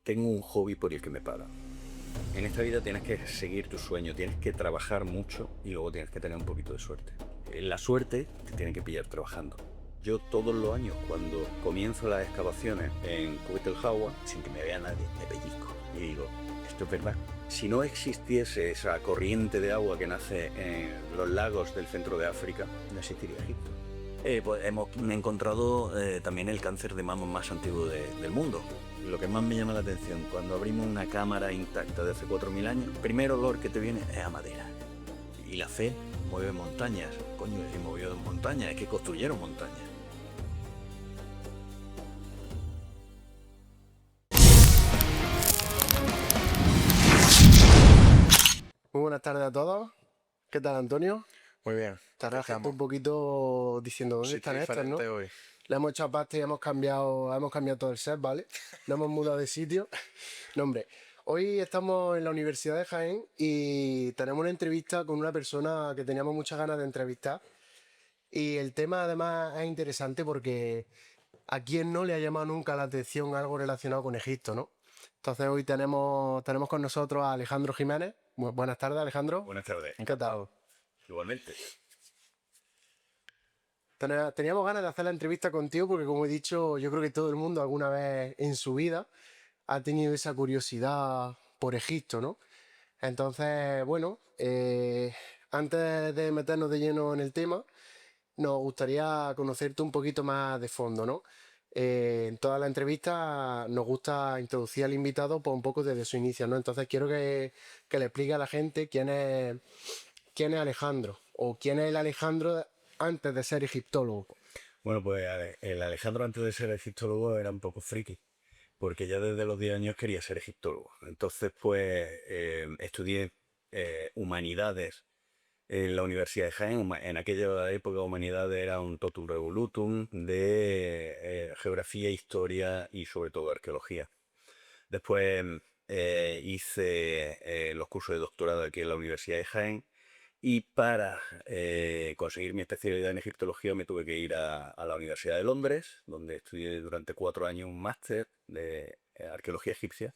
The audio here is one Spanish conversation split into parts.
tengo un hobby por el que me pagan. En esta vida tienes que seguir tu sueño, tienes que trabajar mucho y luego tienes que tener un poquito de suerte. La suerte te tiene que pillar trabajando. Yo todos los años, cuando comienzo las excavaciones en Cubitelhaua, sin que me vea nadie, me pellizco y digo, esto es verdad. Si no existiese esa corriente de agua que nace en los lagos del centro de África, no existiría Egipto. Pues hemos encontrado también el cáncer de mama más antiguo del mundo. Lo que más me llama la atención, cuando abrimos una cámara intacta de hace 4.000 años, el primer olor que te viene es a madera. Y la fe mueve montañas. Coño, si movió montañas, es que construyeron montañas. Muy buenas tardes a todos. ¿Qué tal, Antonio? Muy bien. Estarás Estamos. un poquito diciendo dónde Sí, están estoy estas, ¿no? diferente hoy. Le hemos echado pasta y hemos cambiado todo el set, ¿vale? Nos hemos mudado de sitio. No, hombre. Hoy estamos en la Universidad de Jaén y tenemos una entrevista con una persona que teníamos muchas ganas de entrevistar. Y el tema además es interesante porque a quién no le ha llamado nunca la atención algo relacionado con Egipto, ¿no? Entonces hoy tenemos con nosotros a Alejandro Jiménez. Buenas tardes, Alejandro. Buenas tardes. ¿Qué tal? Igualmente. Teníamos ganas de hacer la entrevista contigo porque, como he dicho, yo creo que todo el mundo alguna vez en su vida ha tenido esa curiosidad por Egipto, ¿no? Entonces, bueno, antes de meternos de lleno en el tema, nos gustaría conocerte un poquito más de fondo, ¿no? En toda la entrevista nos gusta introducir al invitado por un poco desde su inicio, ¿no? Entonces quiero que le explique a la gente quién es Alejandro o quién es el Alejandro antes de ser egiptólogo. Bueno, pues el Alejandro antes de ser egiptólogo era un poco friki, porque ya desde los 10 años quería ser egiptólogo. Entonces, pues estudié humanidades en la Universidad de Jaén. En aquella época humanidades era un totum revolutum de geografía, historia y sobre todo arqueología. Después hice los cursos de doctorado aquí en la Universidad de Jaén y para conseguir mi especialidad en egiptología me tuve que ir a la Universidad de Londres, donde estudié durante 4 años un máster de arqueología egipcia.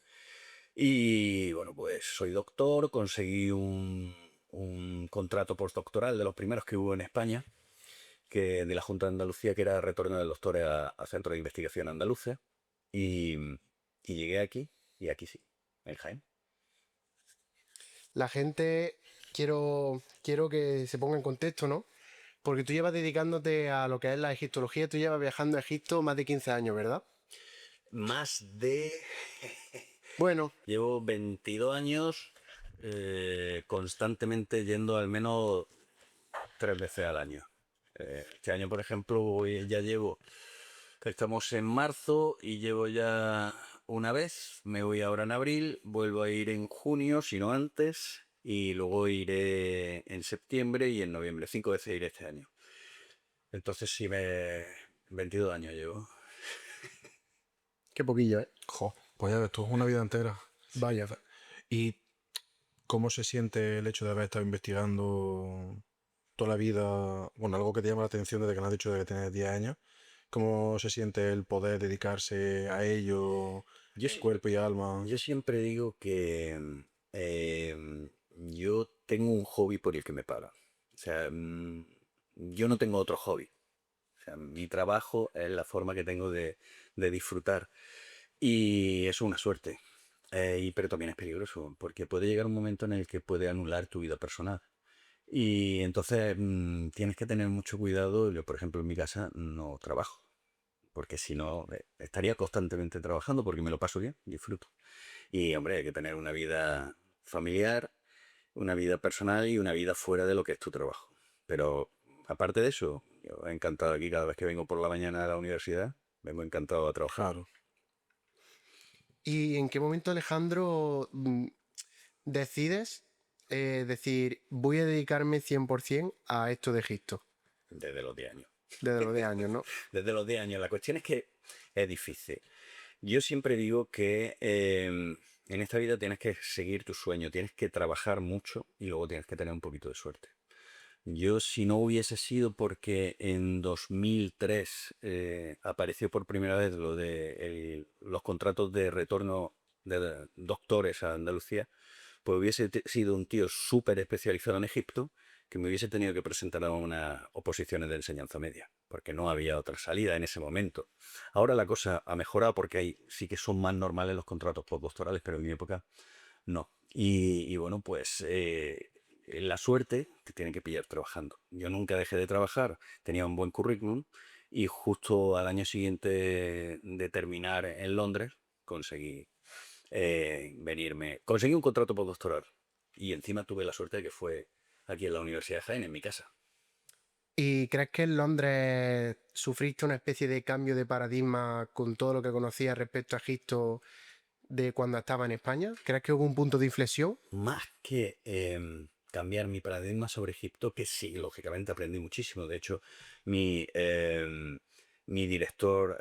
Y bueno, pues soy doctor, conseguí un contrato postdoctoral de los primeros que hubo en España, de la Junta de Andalucía, que era retorno de doctores a Centro de Investigación Andaluces. Y, y llegué aquí, y aquí sí, en Jaén. La gente, quiero que se ponga en contexto, ¿no? Porque tú llevas dedicándote a lo que es la egiptología, tú llevas viajando a Egipto más de 15 años, ¿verdad? Más de... Bueno, Llevo 22 años constantemente yendo al menos 3 veces al año. Este año, por ejemplo, ya llevo... Estamos en marzo y llevo ya una vez. Me voy ahora en abril, vuelvo a ir en junio, si no antes, y luego iré en septiembre y en noviembre. 5 veces iré este año. Entonces sí, 22 años llevo. qué poquillo, ¿eh? Jo, pues ya ves, tú es una vida entera. Vaya. ¿Y cómo se siente el hecho de haber estado investigando toda la vida? Bueno, algo que te llama la atención desde que me has dicho de que tienes 10 años. ¿Cómo se siente el poder dedicarse a ello, Yo, sí- cuerpo y alma? yo siempre digo que yo tengo un hobby por el que me pagan. O sea, yo no tengo otro hobby. O sea, mi trabajo es la forma que tengo de disfrutar. Y es una suerte. Pero también es peligroso, porque puede llegar un momento en el que puede anular tu vida personal. Y entonces tienes que tener mucho cuidado. Yo, por ejemplo, en mi casa no trabajo, porque si no, estaría constantemente trabajando porque me lo paso bien, disfruto. Y, hombre, hay que tener una vida familiar, una vida personal y una vida fuera de lo que es tu trabajo. Pero, aparte de eso, yo he encantado aquí cada vez que vengo por la mañana a la universidad, vengo encantado a trabajar. Claro. ¿Y en qué momento, Alejandro, decides decir, voy a dedicarme 100% a esto de Egipto? Desde los 10 años. Desde los 10 años, ¿no? Desde los 10 años. La cuestión es que es difícil. Yo siempre digo que en esta vida tienes que seguir tu sueño, tienes que trabajar mucho y luego tienes que tener un poquito de suerte. Yo, si no hubiese sido porque en 2003 apareció por primera vez lo de los contratos de retorno doctores a Andalucía, pues hubiese sido un tío súper especializado en Egipto que me hubiese tenido que presentar a unas oposiciones de enseñanza media, porque no había otra salida en ese momento. Ahora la cosa ha mejorado porque sí que son más normales los contratos postdoctorales, pero en mi época no. Y bueno, pues la suerte te tiene que pillar trabajando. Yo nunca dejé de trabajar, tenía un buen currículum y justo al año siguiente de terminar en Londres conseguí conseguí un contrato postdoctoral y encima tuve la suerte de que fue aquí en la Universidad de Jaén, en mi casa. ¿Y crees que en Londres sufriste una especie de cambio de paradigma con todo lo que conocías respecto a Egipto de cuando estaba en España? ¿Crees que hubo un punto de inflexión? Más que cambiar mi paradigma sobre Egipto, que sí, lógicamente aprendí muchísimo. De hecho, mi director,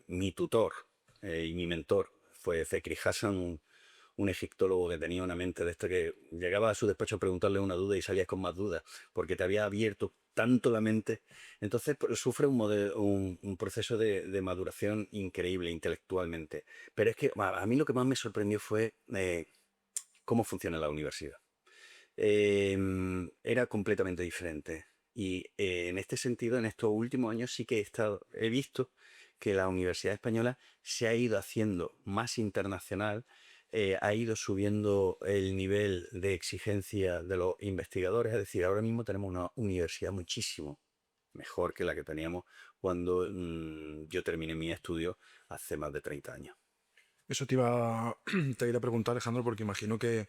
mi tutor y mi mentor fue Zekri Hassan, un egiptólogo que tenía una mente de esto que llegaba a su despacho a preguntarle una duda y salías con más dudas, porque te había abierto tanto la mente. Entonces pues, sufre un proceso de maduración increíble intelectualmente. Pero es que a mí lo que más me sorprendió fue cómo funciona la universidad. Era completamente diferente. Y en este sentido, en estos últimos años sí que he visto que la Universidad Española se ha ido haciendo más internacional, ha ido subiendo el nivel de exigencia de los investigadores. Es decir, ahora mismo tenemos una universidad muchísimo mejor que la que teníamos cuando yo terminé mi estudio hace más de 30 años. Eso te iba a preguntar, Alejandro, porque imagino que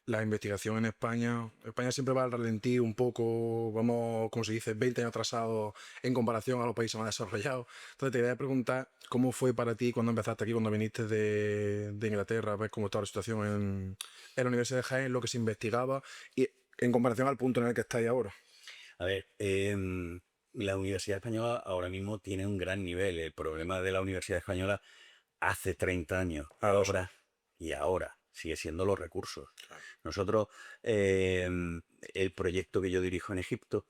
la investigación en España siempre va al ralentí un poco, vamos, como se dice, 20 años atrasados en comparación a los países más desarrollados. Entonces te quería preguntar cómo fue para ti cuando empezaste aquí, cuando viniste de Inglaterra, ves cómo estaba la situación en la Universidad de Jaén, lo que se investigaba y en comparación al punto en el que estáis ahora. A ver, la Universidad Española ahora mismo tiene un gran nivel. El problema de la Universidad Española hace 30 años, Ahora eso. ahora, sigue siendo los recursos. Claro. Nosotros, el proyecto que yo dirijo en Egipto,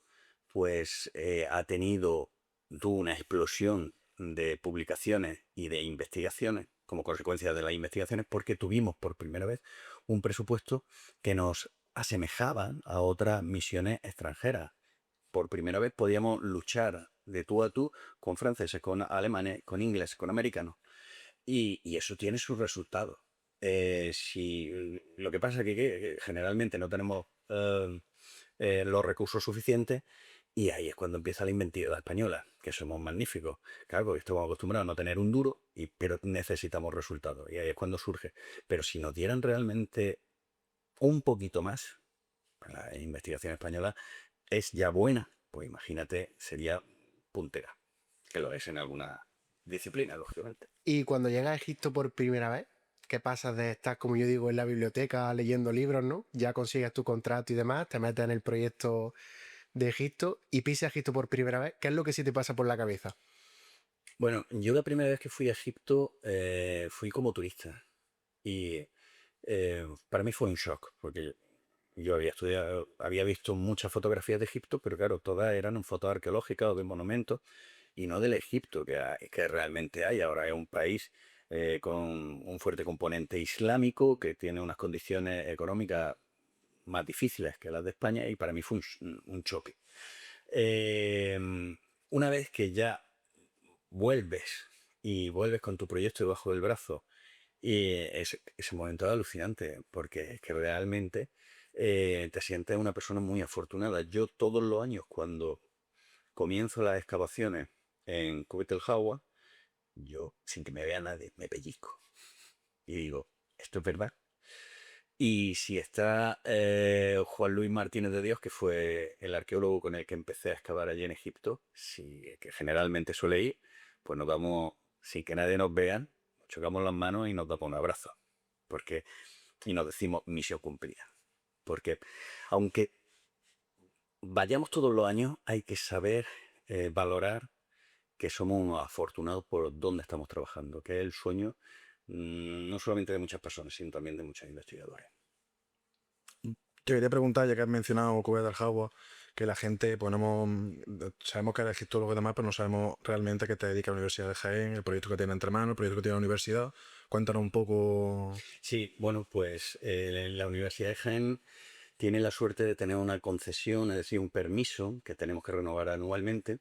pues tuvo una explosión de publicaciones y de investigaciones como consecuencia de las investigaciones porque tuvimos por primera vez un presupuesto que nos asemejaba a otras misiones extranjeras. Por primera vez podíamos luchar de tú a tú con franceses, con alemanes, con ingleses, con americanos. Y eso tiene sus resultados. Lo que pasa es que generalmente no tenemos los recursos suficientes y ahí es cuando empieza la inventiva española, que somos magníficos. Claro, porque estamos acostumbrados a no tener un duro, pero necesitamos resultados y ahí es cuando surge. Pero si nos dieran realmente un poquito más, la investigación española es ya buena, pues imagínate, sería puntera, que lo es en alguna disciplina, lógicamente. Y cuando llegas a Egipto por primera vez, que pasas de estar, como yo digo, en la biblioteca leyendo libros, ¿no? Ya consigues tu contrato y demás, te metes en el proyecto de Egipto y pisas Egipto por primera vez, ¿qué es lo que sí te pasa por la cabeza? Bueno, yo la primera vez que fui a Egipto fui como turista y para mí fue un shock, porque yo había visto muchas fotografías de Egipto, pero claro, todas eran en fotos arqueológicas o de monumentos y no del Egipto que realmente hay. Ahora es un país con un fuerte componente islámico que tiene unas condiciones económicas más difíciles que las de España y para mí fue un choque. Eh, una vez que ya vuelves y vuelves con tu proyecto debajo del brazo y ese momento es alucinante porque es que realmente te sientes una persona muy afortunada. Yo todos los años cuando comienzo las excavaciones en Cubit el Jagua, yo sin que me vea nadie me pellizco y digo, ¿esto es verdad? Y si está Juan Luis Martínez de Dios, que fue el arqueólogo con el que empecé a excavar allí en Egipto, que generalmente suele ir, pues nos damos, sin que nadie nos vea, nos chocamos las manos y nos damos un abrazo. Y nos decimos misión cumplida. Porque aunque vayamos todos los años, hay que saber valorar que somos unos afortunados por donde estamos trabajando, que es el sueño no solamente de muchas personas, sino también de muchos investigadores. Te quería preguntar, ya que has mencionado Cueva del Jagua, que la gente, sabemos que eres egiptólogo y demás, pero no sabemos realmente a qué te dedica la Universidad de Jaén, el proyecto que tiene entre manos, el proyecto que tiene la universidad. Cuéntanos un poco. Sí, bueno, pues la Universidad de Jaén tiene la suerte de tener una concesión, es decir, un permiso que tenemos que renovar anualmente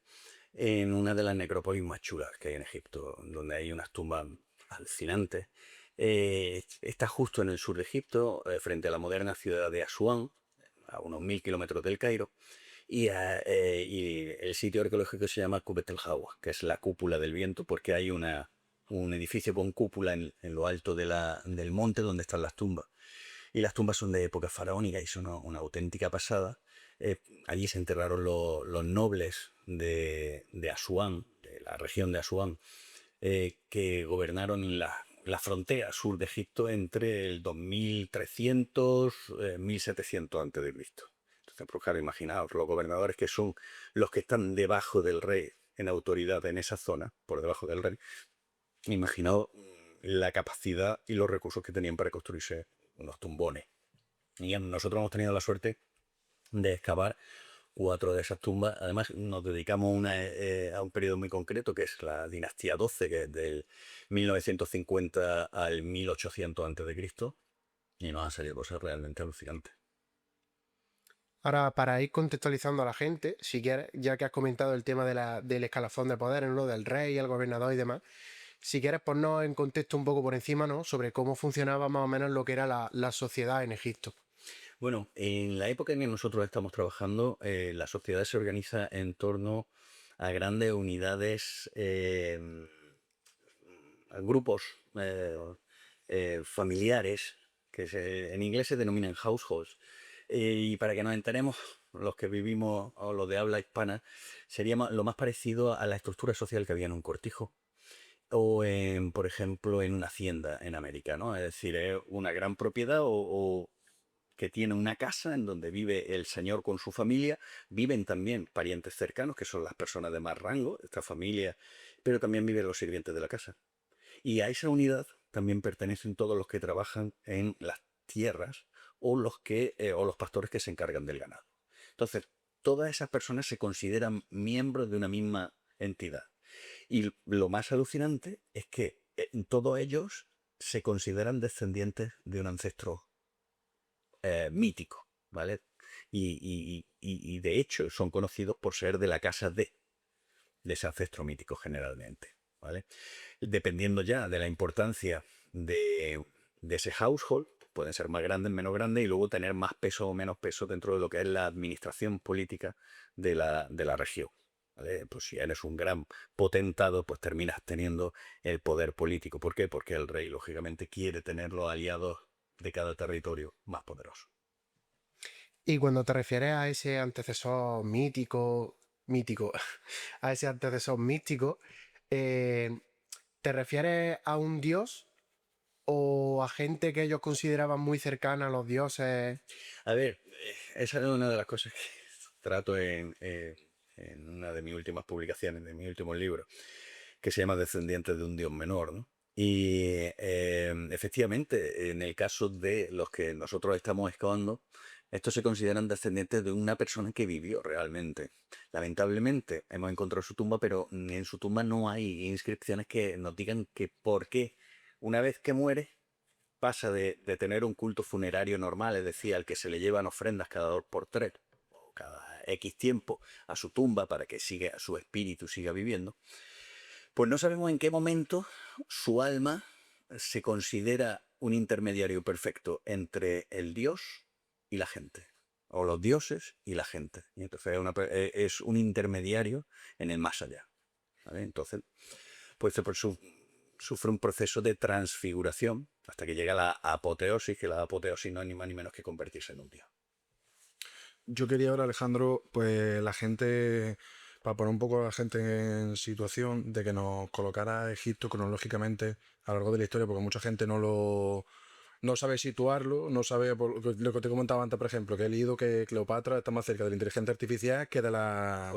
en una de las necrópolis más chulas que hay en Egipto, donde hay unas tumbas alucinantes. Está justo en el sur de Egipto, frente a la moderna ciudad de Asuán, a unos 1000 kilómetros del Cairo, y el sitio arqueológico se llama Kubet el Hawa, que es la cúpula del viento, porque hay un edificio con cúpula en lo alto del monte donde están las tumbas. Y las tumbas son de época faraónica y son una auténtica pasada. Allí se enterraron los nobles de Asuán, de la región de Asuán, que gobernaron la frontera sur de Egipto entre el 2300 1700 antes de Cristo. Entonces, pues claro, imaginaos, los gobernadores que son los que están debajo del rey en autoridad en esa zona, por debajo del rey, imaginaos la capacidad y los recursos que tenían para construirse unos tumbones. Y nosotros hemos tenido la suerte de excavar 4 de esas tumbas. Además, nos dedicamos a un periodo muy concreto, que es la dinastía 12, que es del 1950 al 1800 antes de Cristo, y nos han salido cosas realmente alucinantes. Ahora, para ir contextualizando a la gente, si quieres, ya que has comentado el tema del escalafón de poder, ¿no? Del rey, el gobernador y demás, si quieres ponernos en contexto un poco por encima, ¿no? Sobre cómo funcionaba más o menos lo que era la sociedad en Egipto. Bueno, en la época en que nosotros estamos trabajando, la sociedad se organiza en torno a grandes unidades, a grupos familiares, que en inglés se denominan households. Y para que nos enteremos, los que vivimos o los de habla hispana, sería lo más parecido a la estructura social que había en un cortijo o por ejemplo, en una hacienda en América, ¿no? Es decir, es una gran propiedad o que tiene una casa en donde vive el señor con su familia, viven también parientes cercanos, que son las personas de más rango, esta familia, pero también viven los sirvientes de la casa. Y a esa unidad también pertenecen todos los que trabajan en las tierras o los pastores que se encargan del ganado. Entonces, todas esas personas se consideran miembros de una misma entidad. Y lo más alucinante es que todos ellos se consideran descendientes de un ancestro mítico, ¿vale? Y de hecho son conocidos por ser de la casa de ese ancestro mítico generalmente, ¿vale? Dependiendo ya de la importancia de ese household, pueden ser más grandes, menos grandes, y luego tener más peso o menos peso dentro de lo que es la administración política de la región. ¿Vale? Pues si eres un gran potentado, pues terminas teniendo el poder político. ¿Por qué? Porque el rey, lógicamente, quiere tener los aliados de cada territorio más poderosos. Y cuando te refieres a ese antecesor mítico, a ese antecesor místico, eh, ¿te refieres a un dios o a gente que ellos consideraban muy cercana a los dioses? A ver, esa es una de las cosas que trato en una de mis últimas publicaciones, de mis últimos libros, que se llama Descendientes de un Dios Menor, ¿no? Y efectivamente, en el caso de los que nosotros estamos excavando, estos se consideran descendientes de una persona que vivió realmente. Lamentablemente, hemos encontrado su tumba, pero en su tumba no hay inscripciones que nos digan que por qué, una vez que muere, pasa de tener un culto funerario normal, es decir, al que se le llevan ofrendas cada 2 por 3 o cada X tiempo a su tumba para que su espíritu siga viviendo, pues no sabemos en qué momento su alma se considera un intermediario perfecto entre el dios y la gente, o los dioses y la gente. Y entonces es un intermediario en el más allá, ¿vale? Entonces, pues sufre un proceso de transfiguración hasta que llega la apoteosis, que la apoteosis no es ni más ni menos que convertirse en un dios. Yo quería ahora, Alejandro, pues la gente, para poner un poco a la gente en situación de que nos colocara Egipto cronológicamente a lo largo de la historia, porque mucha gente no sabe situarlo, no sabe lo que te comentaba antes, por ejemplo, que he leído que Cleopatra está más cerca de la inteligencia artificial que de la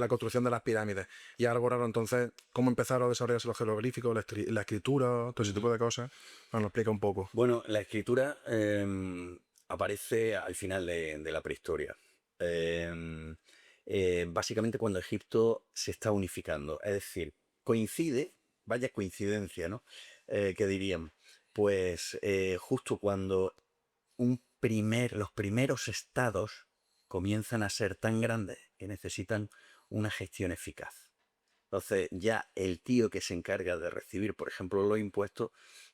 construcción de las pirámides. Y algo raro, entonces, cómo empezaron a desarrollarse los jeroglíficos, la escritura, todo ese tipo de cosas. Nos lo explica un poco. Bueno, la escritura aparece al final de la prehistoria. Eh, Básicamente cuando Egipto se está unificando. Es decir, coincide, vaya coincidencia, ¿no? ¿qué dirían? Pues justo cuando los primeros estados comienzan a ser tan grandes que necesitan una gestión eficaz. Entonces ya el tío que se encarga de recibir, por ejemplo, los impuestos,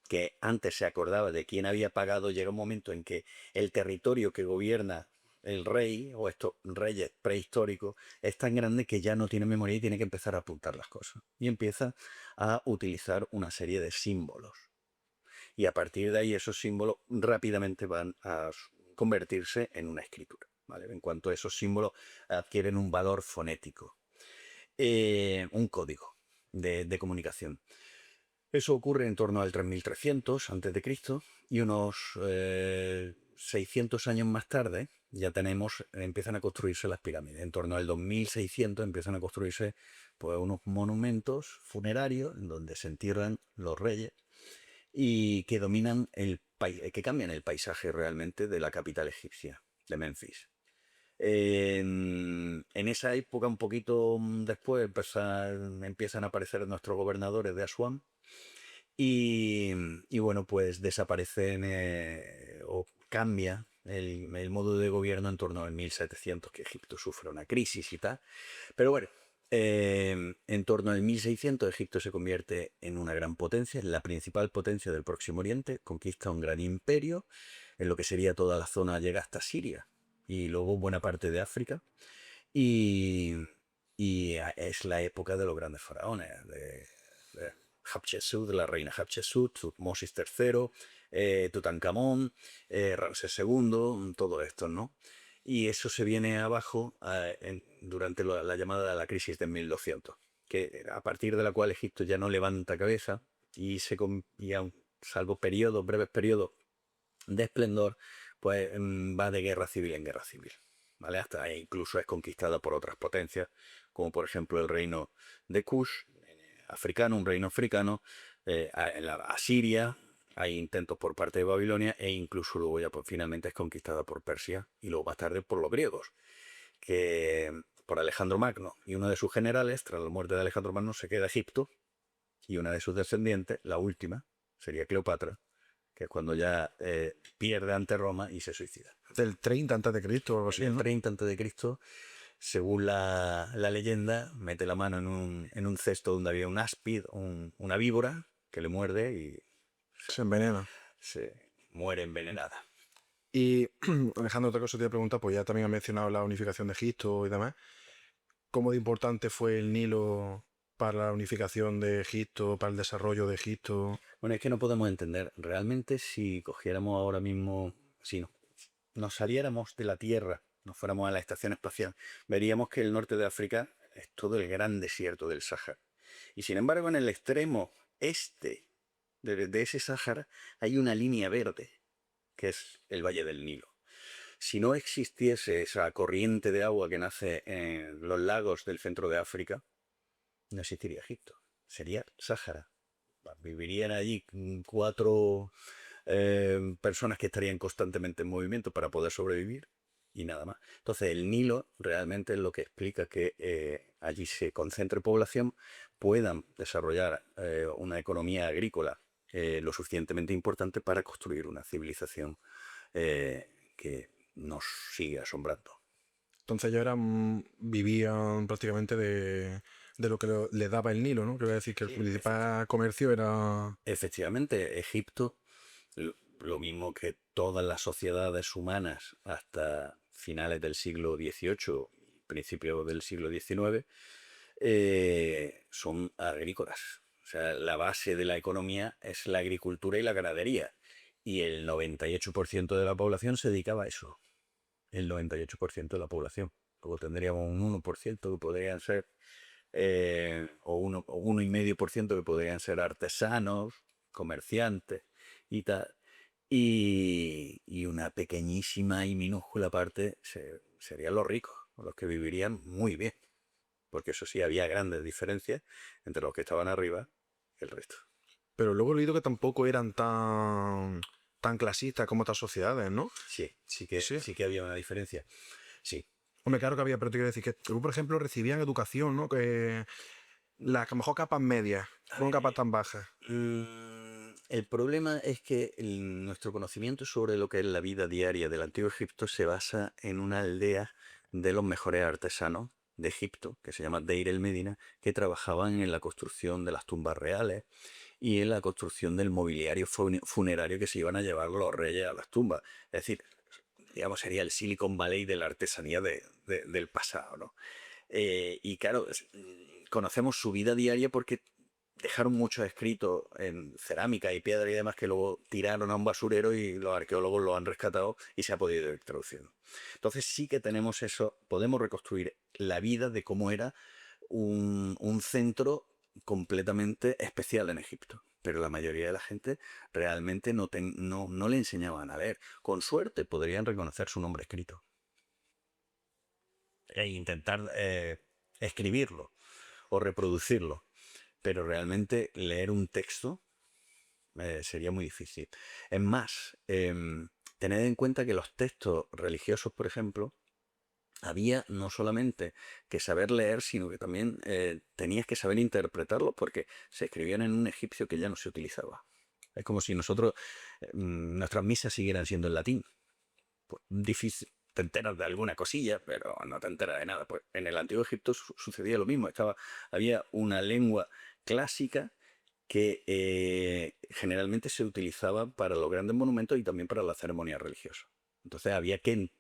que antes se acordaba de quién había pagado, llega un momento en que el territorio que gobierna el rey o estos reyes prehistóricos es tan grande que ya no tiene memoria y tiene que empezar a apuntar las cosas. Y empieza a utilizar una serie de símbolos. Y a partir de ahí esos símbolos rápidamente van a convertirse en una escritura, ¿vale? En cuanto esos símbolos adquieren un valor fonético, un código de comunicación. Eso ocurre en torno al 3300 a.C. y unos 600 años más tarde ya empiezan a construirse las pirámides. En torno al 2600 empiezan a construirse pues, unos monumentos funerarios en donde se entierran los reyes y que dominan que cambian el paisaje realmente de la capital egipcia, de Memphis. En esa época, un poquito después, empiezan a aparecer nuestros gobernadores de Asuán y bueno, pues desaparecen o cambia el modo de gobierno en torno al 1700, que Egipto sufre una crisis y tal. Pero bueno, en torno al 1600 Egipto se convierte en una gran potencia, en la principal potencia del Próximo Oriente, conquista un gran imperio, en lo que sería toda la zona llega hasta Siria y luego buena parte de África. Y, es la época de los grandes faraones, de Hatshepsut, de la reina Hatshepsut, Tutmosis III, Tutankamón, Ramsés II, todo esto, ¿no? Y eso se viene abajo durante la llamada de la crisis de 1200, a partir de la cual Egipto ya no levanta cabeza y salvo breves periodos de esplendor, pues va de guerra civil en guerra civil, ¿vale? Hasta incluso es conquistada por otras potencias, como por ejemplo el reino de Kush, africano, un reino africano, en la Asiria, hay intentos por parte de Babilonia e incluso luego ya pues, finalmente es conquistada por Persia y luego más tarde por los griegos, que por Alejandro Magno y uno de sus generales, tras la muerte de Alejandro Magno, se queda Egipto y una de sus descendientes, la última, sería Cleopatra, que es cuando ya pierde ante Roma y se suicida. Del 30 antes de Cristo o algo así, En el ¿no? 30 a.C., según la leyenda, mete la mano en un cesto donde había un áspid, una víbora, que le muerde y Se envenena. se muere envenenada. Y Alejandro, otra cosa te voy a preguntar, pues ya también has mencionado la unificación de Egipto y demás. ¿Cómo de importante fue el Nilo para la unificación de Egipto, para el desarrollo de Egipto? Bueno, es que no podemos entender realmente si cogiéramos ahora mismo, si nos saliéramos de la Tierra, nos fuéramos a la estación espacial, veríamos que el norte de África es todo el gran desierto del Sáhara. Y sin embargo, en el extremo este de ese Sáhara hay una línea verde, que es el Valle del Nilo. Si no existiese esa corriente de agua que nace en los lagos del centro de África, no existiría Egipto, sería Sáhara. Vivirían allí 4 personas que estarían constantemente en movimiento para poder sobrevivir y nada más. Entonces el Nilo realmente es lo que explica que allí se concentre población, puedan desarrollar una economía agrícola lo suficientemente importante para construir una civilización que nos sigue asombrando. Entonces ellos vivían prácticamente de lo que le daba el Nilo, ¿no? Que voy a decir que el Sí, principal comercio era... Efectivamente, Egipto, lo mismo que todas las sociedades humanas hasta finales del siglo XVIII, principios del siglo XIX, son agrícolas. O sea, la base de la economía es la agricultura y la ganadería. Y el 98% de la población se dedicaba a eso. El 98% de la población. Luego tendríamos un 1% que podrían ser o 1,5% que podrían ser artesanos, comerciantes y tal. Y una pequeñísima y minúscula parte serían los ricos, los que vivirían muy bien. Porque eso sí, había grandes diferencias entre los que estaban arriba y el resto. Pero luego he leído que tampoco eran tan clasistas como otras sociedades, ¿no? Sí, Sí. sí que había una diferencia. Sí. Hombre, claro que había, pero te quiero decir que, por ejemplo, recibían educación, ¿no? Que las mejor capas medias, no capas tan bajas. El problema es que nuestro conocimiento sobre lo que es la vida diaria del Antiguo Egipto se basa en una aldea de los mejores artesanos de Egipto, que se llama Deir el Medina, que trabajaban en la construcción de las tumbas reales y en la construcción del mobiliario funerario que se iban a llevar los reyes a las tumbas. Es decir, digamos, sería el Silicon Valley de la artesanía del pasado, ¿no? Y claro, conocemos su vida diaria porque dejaron muchos escritos en cerámica y piedra y demás que luego tiraron a un basurero y los arqueólogos lo han rescatado y se ha podido ir traduciendo. Entonces sí que tenemos eso, podemos reconstruir la vida de cómo era un centro completamente especial en Egipto. Pero la mayoría de la gente realmente no le enseñaban a leer. Con suerte podrían reconocer su nombre escrito e intentar escribirlo o reproducirlo. Pero realmente leer un texto sería muy difícil. Es más, tened en cuenta que los textos religiosos, por ejemplo, había no solamente que saber leer, sino que también tenías que saber interpretarlos porque se escribían en un egipcio que ya no se utilizaba. Es como si nosotros, nuestras misas siguieran siendo en latín. Pues difícil, te enteras de alguna cosilla, pero no te enteras de nada. Pues en el Antiguo Egipto sucedía lo mismo. Había una lengua clásica que generalmente se utilizaba para los grandes monumentos y también para las ceremonias religiosas. Entonces había que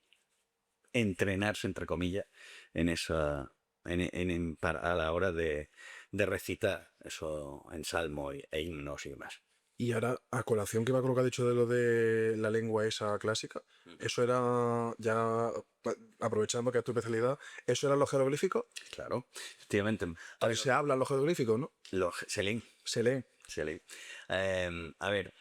entrenarse, entre comillas, en esa, a la hora de recitar eso en salmos e himnos y demás. Y ahora, a colación que va con lo que ha dicho de lo de la lengua esa clásica, eso era, ya aprovechando que es tu especialidad, ¿eso eran los jeroglíficos? Claro, efectivamente. A ver, se hablan los jeroglíficos, ¿no? Se leen. Se leen. Se leen. A ver,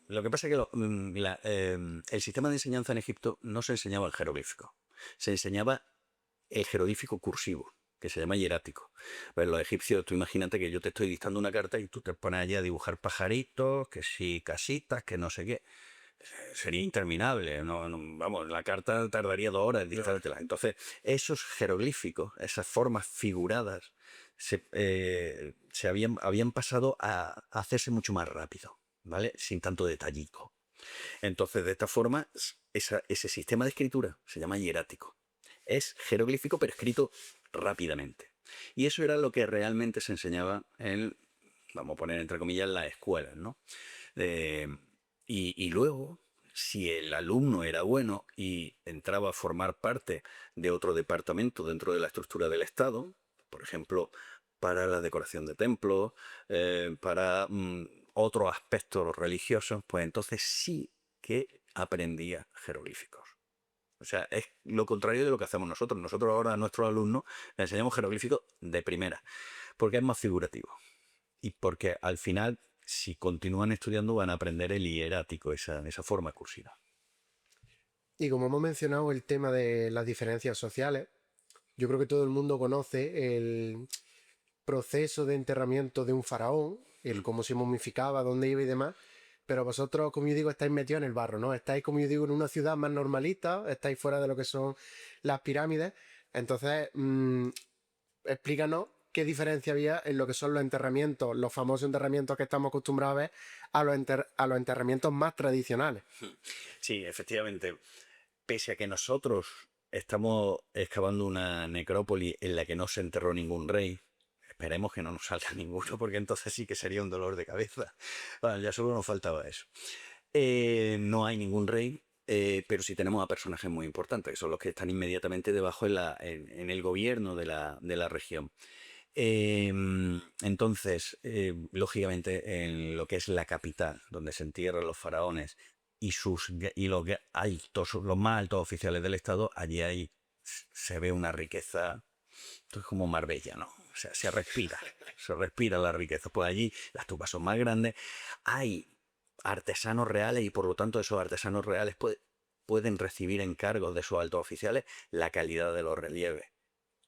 lo que pasa es que el sistema de enseñanza en Egipto no se enseñaba el jeroglífico, se enseñaba el jeroglífico cursivo, que se llama hierático. Pues los egipcios, tú imagínate que yo te estoy dictando una carta y tú te pones allí a dibujar pajaritos, que sí, casitas, que no sé qué. Sería interminable, vamos, la carta tardaría 2 horas en dictártela. Entonces, esos jeroglíficos, esas formas figuradas, habían pasado a hacerse mucho más rápido, ¿vale? Sin tanto detallico. Entonces, de esta forma, ese sistema de escritura se llama hierático. Es jeroglífico, pero escrito rápidamente. Y eso era lo que realmente se enseñaba vamos a poner entre comillas, las escuelas, ¿no? Y luego, si el alumno era bueno y entraba a formar parte de otro departamento dentro de la estructura del Estado, por ejemplo, para la decoración de templos, para otros aspectos religiosos, pues entonces sí que aprendía jeroglíficos. O sea, es lo contrario de lo que hacemos nosotros. Nosotros ahora a nuestros alumnos les enseñamos jeroglíficos de primera, porque es más figurativo. Y porque al final, si continúan estudiando, van a aprender el hierático, esa forma cursiva. Y como hemos mencionado el tema de las diferencias sociales, yo creo que todo el mundo conoce el proceso de enterramiento de un faraón, el cómo se momificaba, dónde iba y demás, pero vosotros, como yo digo, estáis metidos en el barro, ¿no? Estáis, como yo digo, en una ciudad más normalita, estáis fuera de lo que son las pirámides, entonces explícanos qué diferencia había en lo que son los enterramientos, los famosos enterramientos que estamos acostumbrados a ver, a los enterramientos más tradicionales. Sí, efectivamente. Pese a que nosotros estamos excavando una necrópolis en la que no se enterró ningún rey, esperemos que no nos salga ninguno, porque entonces sí que sería un dolor de cabeza. Bueno, ya solo nos faltaba eso. No hay ningún rey, pero sí tenemos a personajes muy importantes, que son los que están inmediatamente debajo en el gobierno de la región. Entonces, lógicamente, en lo que es la capital, donde se entierran los faraones y los altos, los más altos oficiales del Estado, allí se ve una riqueza. Esto es como Marbella, ¿no? O sea, se respira la riqueza. Pues allí las tumbas son más grandes, hay artesanos reales y por lo tanto esos artesanos reales pueden recibir encargos de esos altos oficiales. La calidad de los relieves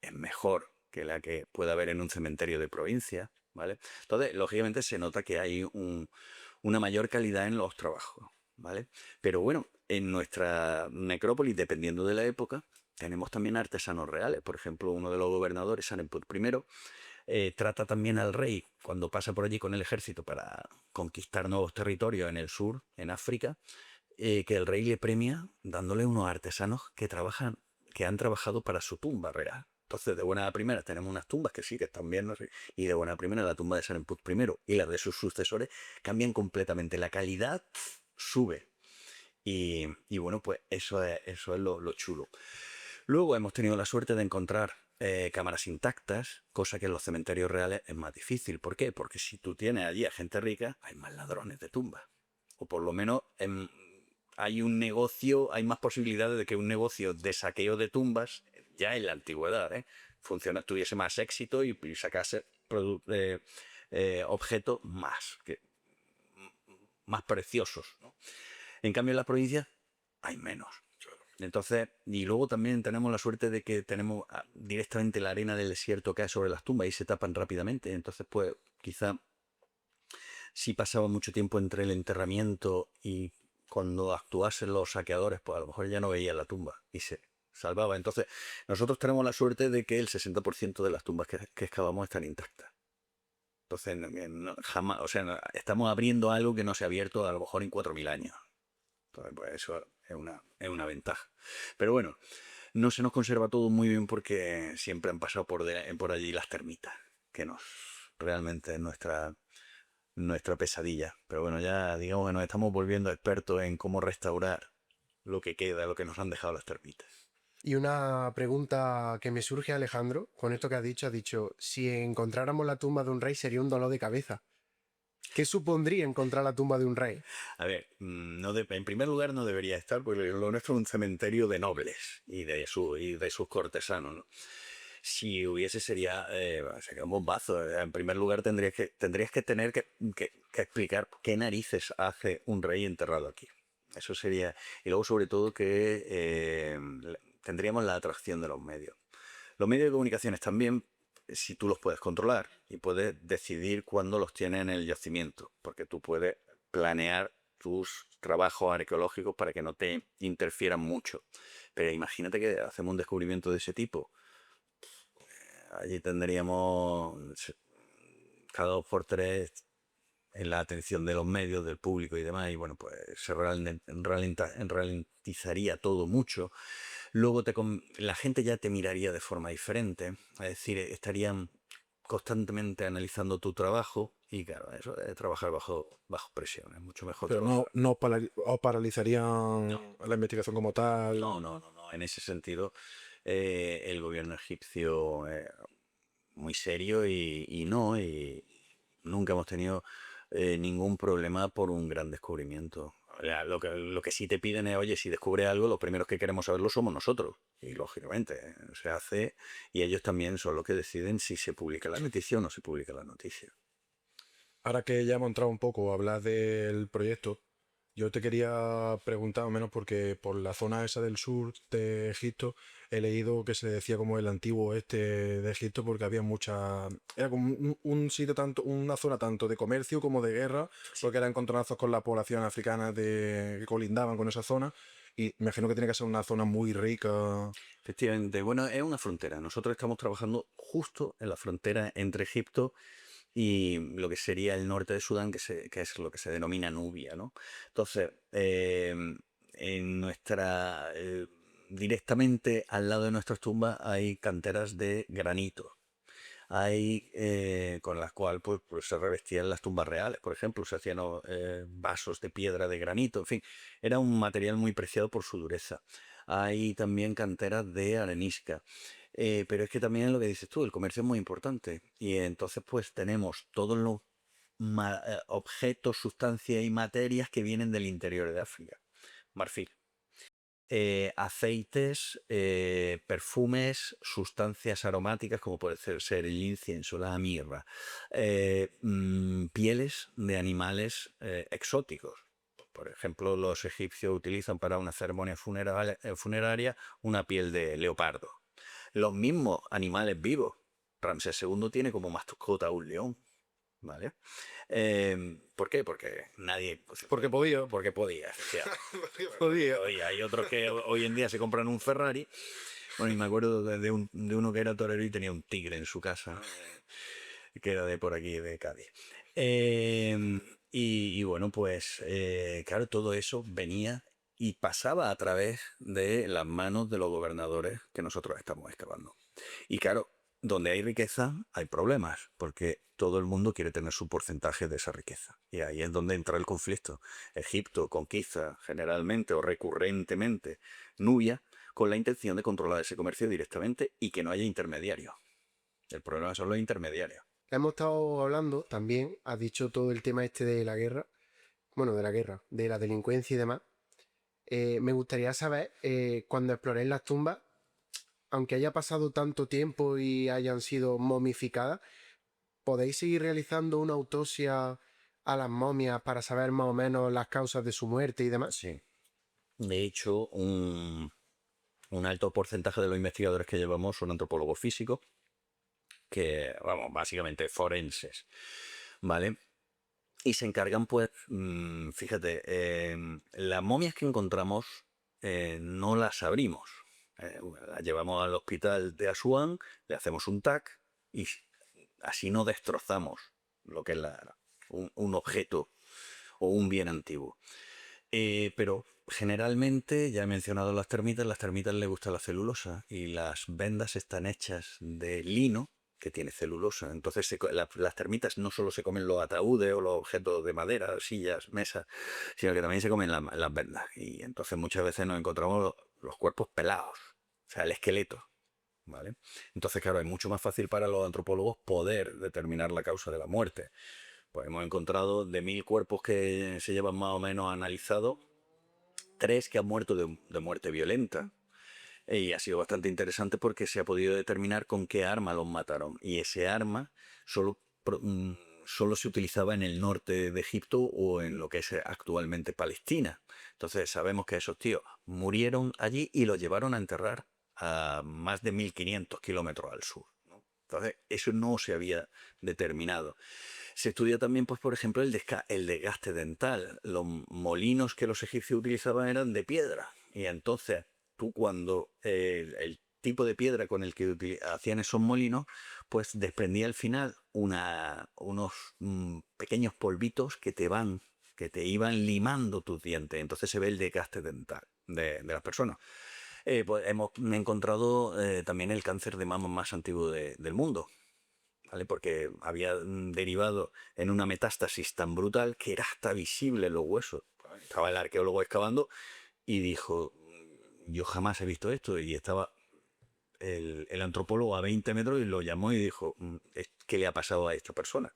es mejor que la que pueda haber en un cementerio de provincia, ¿vale? Entonces, lógicamente se nota que hay una mayor calidad en los trabajos, ¿vale? Pero bueno, en nuestra necrópolis, dependiendo de la época, tenemos también artesanos reales. Por ejemplo, uno de los gobernadores, Sanemput I, trata también al rey, cuando pasa por allí con el ejército para conquistar nuevos territorios en el sur, en África, que el rey le premia dándole unos artesanos que han trabajado para su tumba real. Entonces, de buena primera tenemos unas tumbas que sí, que están bien, no sé, y de buena primera la tumba de Saremput primero y las de sus sucesores cambian completamente. La calidad sube. Y bueno, pues eso es lo chulo. Luego hemos tenido la suerte de encontrar cámaras intactas, cosa que en los cementerios reales es más difícil. ¿Por qué? Porque si tú tienes allí a gente rica, hay más ladrones de tumbas. O por lo menos hay un negocio, hay más posibilidades de que un negocio de saqueo de tumbas, ya en la antigüedad, tuviese más éxito y sacase objetos más preciosos, ¿no? En cambio, en las provincias hay menos. Entonces, y luego también tenemos la suerte de que tenemos directamente la arena del desierto que hay sobre las tumbas y se tapan rápidamente. Entonces, pues, quizá si pasaba mucho tiempo entre el enterramiento y cuando actuasen los saqueadores, pues a lo mejor ya no veía la tumba y se salvaba. Entonces, nosotros tenemos la suerte de que el 60% de las tumbas que excavamos están intactas. Entonces, jamás, o sea, estamos abriendo algo que no se ha abierto a lo mejor en 4.000 años. Entonces, pues eso es una ventaja. Pero bueno, no se nos conserva todo muy bien porque siempre han pasado por allí las termitas, que realmente es nuestra pesadilla. Pero bueno, ya digamos que nos estamos volviendo expertos en cómo restaurar lo que queda, lo que nos han dejado las termitas. Y una pregunta que me surge, Alejandro, con esto que has dicho, si encontráramos la tumba de un rey sería un dolor de cabeza. ¿Qué supondría encontrar la tumba de un rey? A ver, en primer lugar no debería estar, porque lo nuestro es un cementerio de nobles y de sus cortesanos, ¿no? Si hubiese sería un bombazo. En primer lugar tendrías que tener que explicar qué narices hace un rey enterrado aquí. Eso sería. Y luego sobre todo que tendríamos la atracción de los medios. Los medios de comunicaciones también, si tú los puedes controlar y puedes decidir cuándo los tienes en el yacimiento, porque tú puedes planear tus trabajos arqueológicos para que no te interfieran mucho. Pero imagínate que hacemos un descubrimiento de ese tipo. Allí tendríamos cada 2 por 3 en la atención de los medios, del público y demás, y bueno, pues se ralentizaría todo mucho. Luego la gente ya te miraría de forma diferente, es decir, estarían constantemente analizando tu trabajo y claro, eso es trabajar bajo presión, es mucho mejor Pero trabajar. os paralizarían la investigación como tal. No, en ese sentido el gobierno egipcio es muy serio y nunca hemos tenido ningún problema por un gran descubrimiento. O sea, lo que sí te piden es, oye, si descubre algo, los primeros que queremos saberlo somos nosotros. Y lógicamente se hace y ellos también son los que deciden si se publica la noticia o no se publica la noticia. Ahora que ya hemos entrado un poco a hablar del proyecto, yo te quería preguntar, al menos porque por la zona esa del sur de Egipto he leído que se le decía como el antiguo oeste de Egipto porque había mucha... Era como un sitio tanto, una zona tanto de comercio como de guerra, porque eran encontronazos con la población africana que colindaban con esa zona. Y me imagino que tiene que ser una zona muy rica. Efectivamente, bueno, es una frontera. Nosotros estamos trabajando justo en la frontera entre Egipto y lo que sería el norte de Sudán, que es lo que se denomina Nubia, ¿no? Entonces, directamente al lado de nuestras tumbas hay canteras de granito. Con las cuales pues se revestían las tumbas reales, por ejemplo, se hacían vasos de piedra de granito, en fin, era un material muy preciado por su dureza. Hay también canteras de arenisca. Pero es que también lo que dices tú, el comercio es muy importante. Y entonces pues tenemos todos los objetos, sustancias y materias que vienen del interior de África. Marfil. Aceites, perfumes, sustancias aromáticas como puede ser el incienso, la mirra, pieles de animales exóticos. Por ejemplo, los egipcios utilizan para una ceremonia funeraria una piel de leopardo. Los mismos animales vivos. Ramsés II tiene como mascota un león, ¿vale? ¿Por qué? Porque nadie... Porque podía. Porque podía, Podía. Oye, hay otros que hoy en día se compran un Ferrari. Bueno, y me acuerdo de uno que era torero y tenía un tigre en su casa, ¿no? que era de por aquí, de Cádiz. Y bueno, pues claro, todo eso venía y pasaba a través de las manos de los gobernadores que nosotros estamos excavando. Y claro, donde hay riqueza hay problemas, porque todo el mundo quiere tener su porcentaje de esa riqueza. Y ahí es donde entra el conflicto. Egipto conquista generalmente o recurrentemente Nubia con la intención de controlar ese comercio directamente y que no haya intermediarios. El problema son los intermediarios. Hemos estado hablando también, has dicho todo el tema este de la guerra, bueno, de la guerra, de la delincuencia y demás. Me gustaría saber, cuando exploréis las tumbas, aunque haya pasado tanto tiempo y hayan sido momificadas, ¿podéis seguir realizando una autopsia a las momias para saber más o menos las causas de su muerte y demás? Sí. De hecho, un alto porcentaje de los investigadores que llevamos son antropólogos físicos, que, vamos, básicamente forenses, ¿vale? Y se encargan, pues, fíjate, las momias que encontramos no las abrimos. Las llevamos al hospital de Asuán, le hacemos un TAC y así no destrozamos lo que es un objeto o un bien antiguo. Pero generalmente, ya he mencionado las termitas les gusta la celulosa y las vendas están hechas de lino que tiene celulosa. Entonces las termitas no solo se comen los ataúdes o los objetos de madera, sillas, mesas, sino que también se comen las vendas. Y entonces muchas veces nos encontramos los cuerpos pelados, o sea, el esqueleto. ¿Vale? Entonces, claro, es mucho más fácil para los antropólogos poder determinar la causa de la muerte. Pues hemos encontrado de 1000 cuerpos que se llevan más o menos analizados, 3 que han muerto de muerte violenta. Y ha sido bastante interesante porque se ha podido determinar con qué arma los mataron. Y ese arma solo se utilizaba en el norte de Egipto o en lo que es actualmente Palestina. Entonces sabemos que esos tíos murieron allí y los llevaron a enterrar a más de 1500 kilómetros al sur, ¿no? Entonces eso no se había determinado. Se estudia también, pues, por ejemplo, el desgaste dental. Los molinos que los egipcios utilizaban eran de piedra. Y entonces, tú cuando el tipo de piedra con el que hacían esos molinos, pues desprendía al final unos pequeños polvitos que te iban limando tus dientes. Entonces se ve el desgaste dental de las personas. Pues hemos encontrado también el cáncer de mama más antiguo del mundo. ¿Vale? Porque había derivado en una metástasis tan brutal que era hasta visible en los huesos. Estaba el arqueólogo excavando y dijo, yo jamás he visto esto. Y estaba el antropólogo a 20 metros y lo llamó y dijo, ¿qué le ha pasado a esta persona?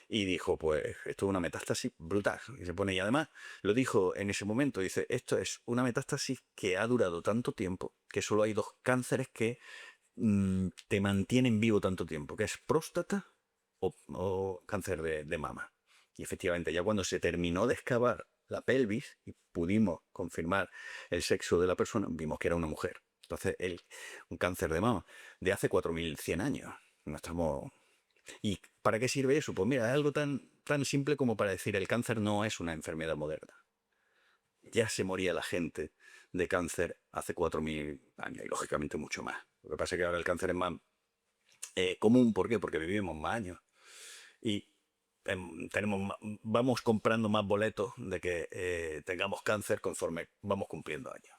Y dijo, pues esto es una metástasis brutal. Y se pone, y además lo dijo en ese momento, dice, esto es una metástasis que ha durado tanto tiempo que solo hay 2 cánceres que te mantienen vivo tanto tiempo, que es próstata o cáncer de mama. Y efectivamente, ya cuando se terminó de excavar la pelvis y pudimos confirmar el sexo de la persona, vimos que era una mujer. Entonces, un cáncer de mama de hace 4100 años. No estamos... ¿Y para qué sirve eso? Pues mira, es algo tan simple como para decir el cáncer no es una enfermedad moderna. Ya se moría la gente de cáncer hace 4000 años y lógicamente mucho más. Lo que pasa es que ahora el cáncer es más común. ¿Por qué? Porque vivimos más años y vamos comprando más boletos de que tengamos cáncer conforme vamos cumpliendo años.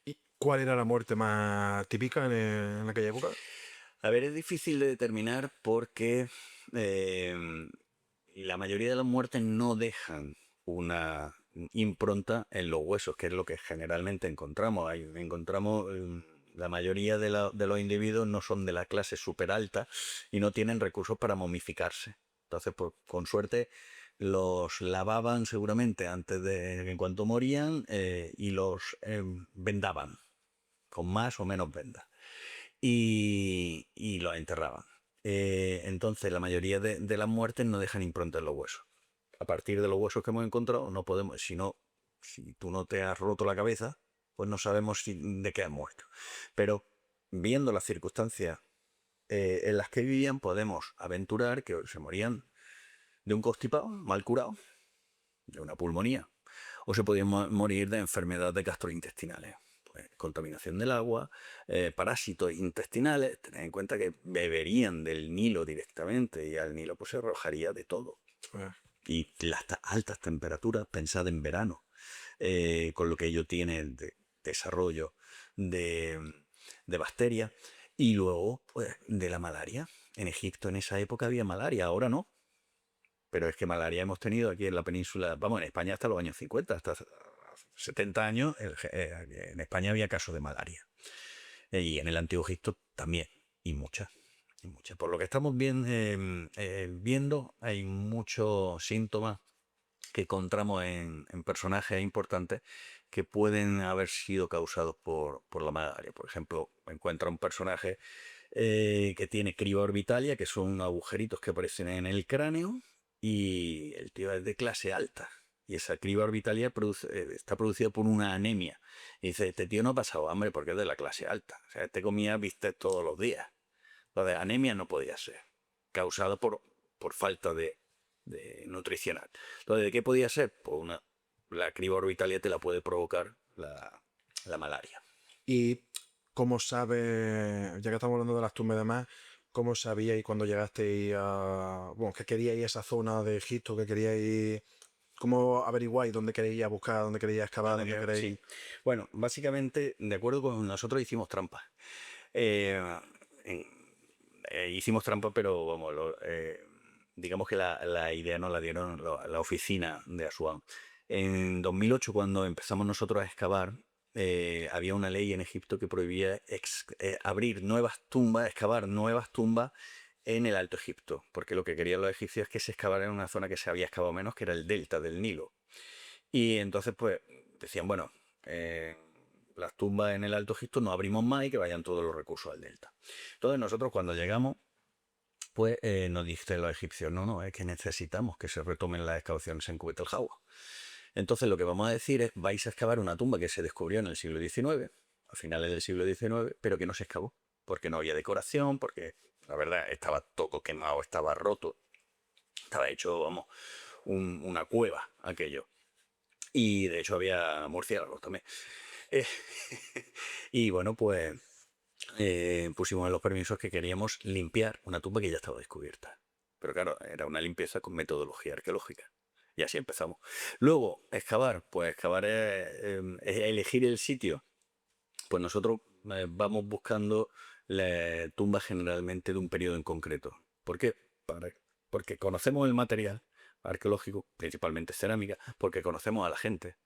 ¿Y cuál era la muerte más típica en aquella época? A ver, es difícil de determinar porque la mayoría de las muertes no dejan una impronta en los huesos, que es lo que generalmente encontramos. Encontramos la mayoría de los individuos no son de la clase súper alta y no tienen recursos para momificarse. Entonces, pues, con suerte, los lavaban seguramente en cuanto morían y los vendaban, con más o menos vendas. Y los enterraban. Entonces, la mayoría de las muertes no dejan impronta en los huesos. A partir de los huesos que hemos encontrado, no podemos, si tú no te has roto la cabeza, pues no sabemos de qué has muerto. Pero viendo las circunstancias en las que vivían, podemos aventurar que se morían de un constipado mal curado, de una pulmonía, o se podían morir de enfermedades gastrointestinales. Pues contaminación del agua, parásitos intestinales. Tened en cuenta que beberían del Nilo directamente y al Nilo pues se arrojaría de todo. Pues, Y las altas temperaturas, pensad en verano, con lo que ello tiene de desarrollo de, de bacterias. Y luego, pues, de la malaria. En Egipto en esa época había malaria, ahora no. Pero es que malaria hemos tenido aquí en la península, vamos, en España hasta los años 50, hasta 70 años, en España había casos de malaria. Y en el Antiguo Egipto también, y muchas. Y muchas. Por lo que estamos viendo, hay muchos síntomas que encontramos en personajes importantes que pueden haber sido causados por la malaria. Por ejemplo, encuentra un personaje que tiene criba orbitalia, que son agujeritos que aparecen en el cráneo, y el tío es de clase alta. Y esa criba orbitalia está producida por una anemia. Y dice, este tío no ha pasado hambre porque es de la clase alta. O sea, este comía bistec todos los días. Entonces, anemia no podía ser, causada por falta de nutricional. Entonces, ¿de qué podía ser? Pues la criba orbitalia te la puede provocar la malaria. ¿y cómo sabe, ya que estamos hablando de las tumbas y demás, cómo sabíais cuando llegasteis a, bueno, que queríais esa zona de Egipto, que queríais, cómo averiguáis dónde queréis ir a buscar, dónde queréis excavar, dónde queréis... Sí. Bueno, básicamente, de acuerdo con nosotros hicimos trampa. Eh, en- hicimos trampa, pero vamos, digamos que la idea nos la dieron la oficina de Asuán. En 2008, cuando empezamos nosotros a excavar, había una ley en Egipto que prohibía abrir nuevas tumbas, excavar nuevas tumbas en el Alto Egipto, porque lo que querían los egipcios es que se excavara en una zona que se había excavado menos, que era el delta del Nilo. Y entonces, pues, decían, bueno, las tumbas en el Alto Egipto no abrimos más y que vayan todos los recursos al delta. Entonces nosotros cuando llegamos, pues nos dicen los egipcios, no, es que necesitamos que se retomen las excavaciones en Kubet el Jagua. Entonces lo que vamos a decir es, vais a excavar una tumba que se descubrió en el siglo XIX, a finales del siglo XIX, pero que no se excavó, porque no había decoración, porque la verdad estaba todo quemado, estaba roto, estaba hecho, vamos, una cueva aquello. Y de hecho había murciélagos también. Eh, y bueno, pues pusimos en los permisos que queríamos limpiar una tumba que ya estaba descubierta. Pero claro, era una limpieza con metodología arqueológica. Y así empezamos. Luego, excavar. Pues excavar es elegir el sitio. Pues nosotros vamos buscando tumbas generalmente de un periodo en concreto. ¿Por qué? Porque conocemos el material arqueológico, principalmente cerámica, porque conocemos a la gente,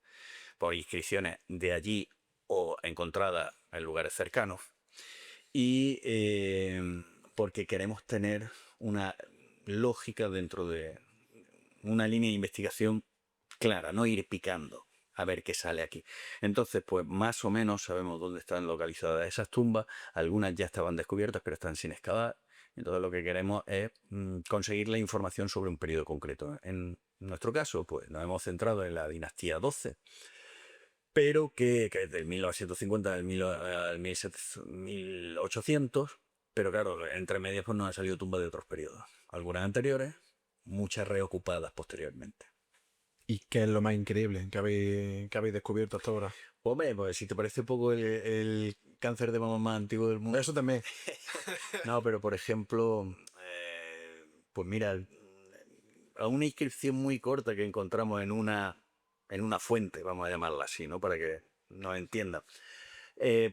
por inscripciones de allí o encontradas en lugares cercanos, y porque queremos tener una lógica dentro de una línea de investigación clara, no ir picando a ver qué sale aquí. Entonces, pues más o menos sabemos dónde están localizadas esas tumbas. Algunas ya estaban descubiertas, pero están sin excavar. Entonces lo que queremos es conseguir la información sobre un periodo concreto. En nuestro caso, pues nos hemos centrado en la dinastía 12, pero que es del 1950 al 1800, pero claro, entre medias pues nos han salido tumbas de otros periodos. Algunas anteriores, muchas reocupadas posteriormente. ¿Y qué es lo más increíble que habéis descubierto hasta ahora? Hombre, pues si te parece poco el cáncer de mama más antiguo del mundo. Eso también. No, pero por ejemplo, pues mira, a una inscripción muy corta que encontramos en una fuente, vamos a llamarla así, ¿no? Para que nos entiendan.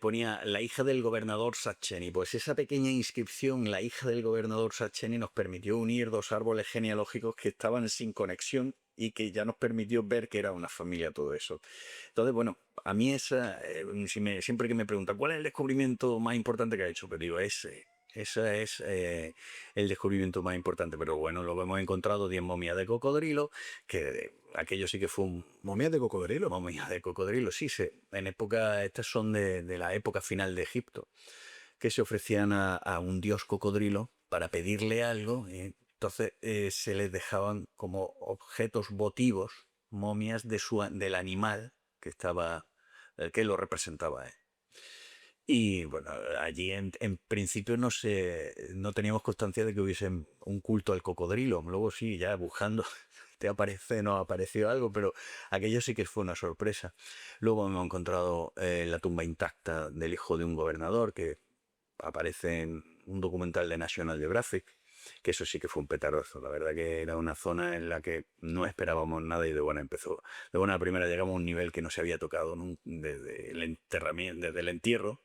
Ponía la hija del gobernador Sacheni. Pues esa pequeña inscripción, la hija del gobernador Sacheni, nos permitió unir dos árboles genealógicos que estaban sin conexión y que ya nos permitió ver que era una familia todo eso. Entonces, bueno, a mí siempre que me preguntan cuál es el descubrimiento más importante que ha hecho, pero digo, ese es el descubrimiento más importante. Pero bueno, lo hemos encontrado 10 momias de cocodrilo, que aquello sí que fue un ¿Momias de cocodrilo? momia de cocodrilo. Sí, estas son de la época final de Egipto, que se ofrecían a un dios cocodrilo para pedirle algo. Y entonces se les dejaban como objetos votivos, momias del animal que lo representaba a él. Y bueno, allí en principio no teníamos constancia de que hubiese un culto al cocodrilo. Luego sí, ya buscando te aparece, nos apareció algo, pero aquello sí que fue una sorpresa. Luego hemos encontrado la tumba intacta del hijo de un gobernador que aparece en un documental de National Geographic, que eso sí que fue un petardazo. La verdad que era una zona en la que no esperábamos nada y de buena empezó. De buena primera llegamos a un nivel que no se había tocado desde el enterramiento, desde el entierro,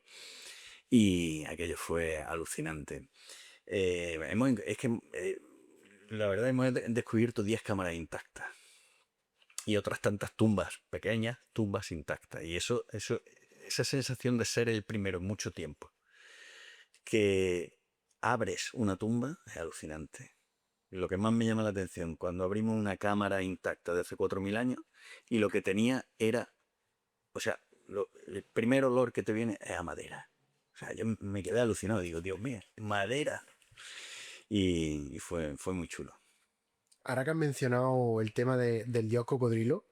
y aquello fue alucinante. Es que la verdad hemos descubierto 10 cámaras intactas y otras tantas tumbas, pequeñas tumbas intactas. Y esa sensación de ser el primero en mucho tiempo, que abres una tumba, es alucinante. Lo que más me llama la atención, cuando abrimos una cámara intacta de hace 4.000 años y lo que tenía era, o sea, el primer olor que te viene es a madera. O sea, yo me quedé alucinado, digo, Dios mío, madera. Y fue muy chulo. Ahora que has mencionado el tema del dios cocodrilo,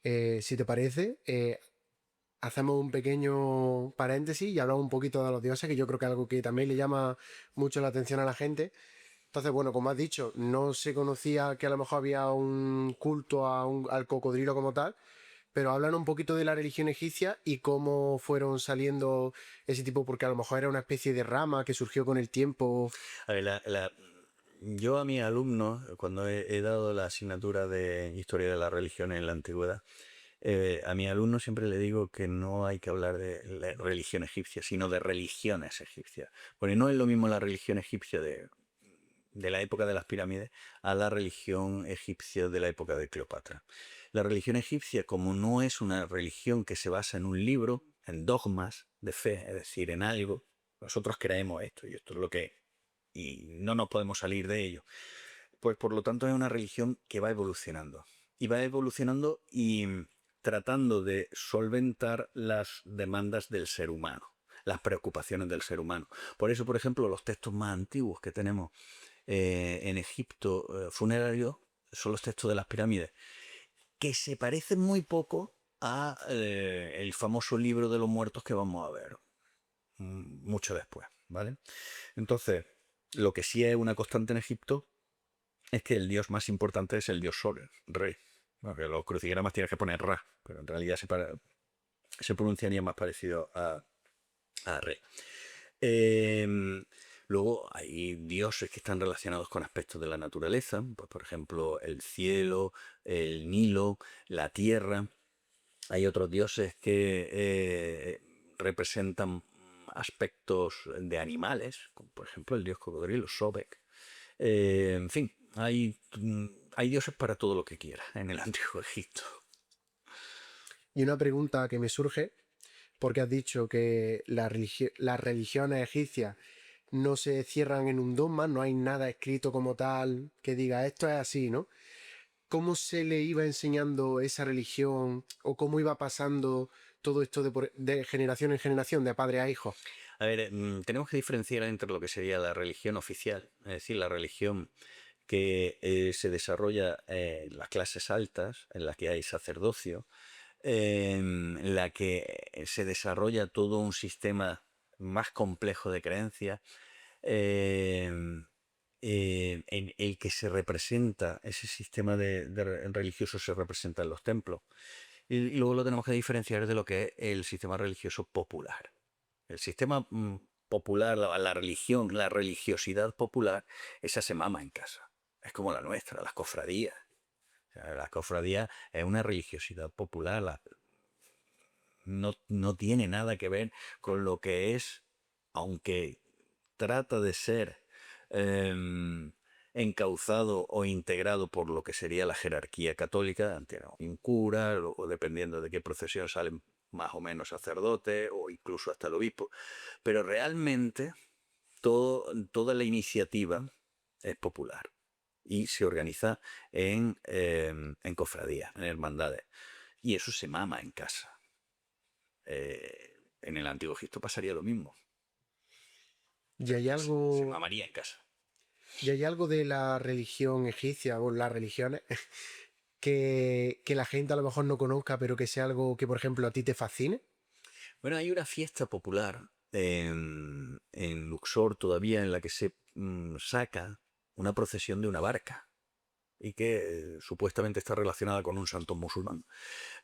si te parece, hacemos un pequeño paréntesis y hablamos un poquito de los dioses, que yo creo que es algo que también le llama mucho la atención a la gente. Entonces, bueno, como has dicho, no se conocía que a lo mejor había un culto al cocodrilo como tal, pero hablan un poquito de la religión egipcia y cómo fueron saliendo ese tipo, porque a lo mejor era una especie de rama que surgió con el tiempo. A ver, yo a mis alumnos, cuando he dado la asignatura de Historia de la Religión en la Antigüedad, a mis alumnos siempre le digo que no hay que hablar de la religión egipcia, sino de religiones egipcias. Porque no es lo mismo la religión egipcia de la época de las pirámides a la religión egipcia de la época de Cleopatra. La religión egipcia, como no es una religión que se basa en un libro, en dogmas de fe, es decir, en algo, nosotros creemos esto y esto es lo que es, y no nos podemos salir de ello, pues por lo tanto es una religión que va evolucionando. Y va evolucionando y tratando de solventar las demandas del ser humano, las preocupaciones del ser humano. Por eso, por ejemplo, los textos más antiguos que tenemos en Egipto funerario son los textos de las pirámides, que se parecen muy poco a el famoso libro de los muertos que vamos a ver mucho después, ¿vale? Entonces, lo que sí es una constante en Egipto es que el dios más importante es el dios Sol, rey. Bueno, que los crucigramas tienes que poner Ra, pero en realidad se pronunciaría más parecido a rey. Luego hay dioses que están relacionados con aspectos de la naturaleza, pues por ejemplo el cielo, el Nilo, la tierra. Hay otros dioses que representan aspectos de animales, como por ejemplo el dios cocodrilo, Sobek. En fin, hay dioses para todo lo que quieras en el antiguo Egipto. Y una pregunta que me surge, porque has dicho que las religiones egipcias no se cierran en un dogma, no hay nada escrito como tal que diga esto es así, ¿no? ¿Cómo se le iba enseñando esa religión o cómo iba pasando todo esto de generación en generación, de padre a hijo? A ver, tenemos que diferenciar entre lo que sería la religión oficial, es decir, la religión que se desarrolla en las clases altas, en las que hay sacerdocio, en la que se desarrolla todo un sistema más complejo de creencias, em, en el que se representa, ese sistema religioso se representa en los templos. Y luego lo tenemos que diferenciar de lo que es el sistema religioso popular. El sistema popular, la religión, la religiosidad popular, esa se mama en casa. Es como la nuestra, las cofradías. O sea, la cofradía es una religiosidad popular. No tiene nada que ver con lo que es, aunque trata de ser encauzado o integrado por lo que sería la jerarquía católica, ante un cura, o dependiendo de qué procesión salen más o menos sacerdotes, o incluso hasta el obispo. Pero realmente toda la iniciativa es popular y se organiza en cofradías, en hermandades. Y eso se mama en casa. En el Antiguo Egipto pasaría lo mismo. Y hay Se algo, mamaría en casa. y hay algo de la religión egipcia o las religiones que la gente a lo mejor no conozca, pero que sea algo que, por ejemplo, a ti te fascine. Bueno, hay una fiesta popular en Luxor todavía en la que se saca una procesión de una barca. y que supuestamente está relacionada con un santo musulmán.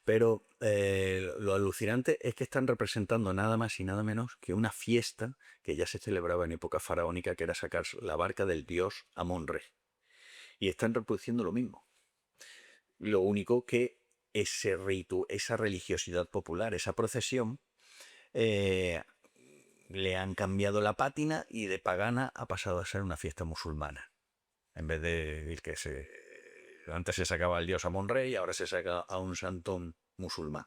Pero lo alucinante es que están representando nada más y nada menos que una fiesta que ya se celebraba en época faraónica, que era sacar la barca del dios Amon-Re. Y están reproduciendo lo mismo. Lo único que ese rito, esa religiosidad popular, esa procesión, eh, le han cambiado la pátina y de pagana ha pasado a ser una fiesta musulmana. En vez de el que antes se sacaba al dios Amon-Re y ahora se saca a un santón musulmán.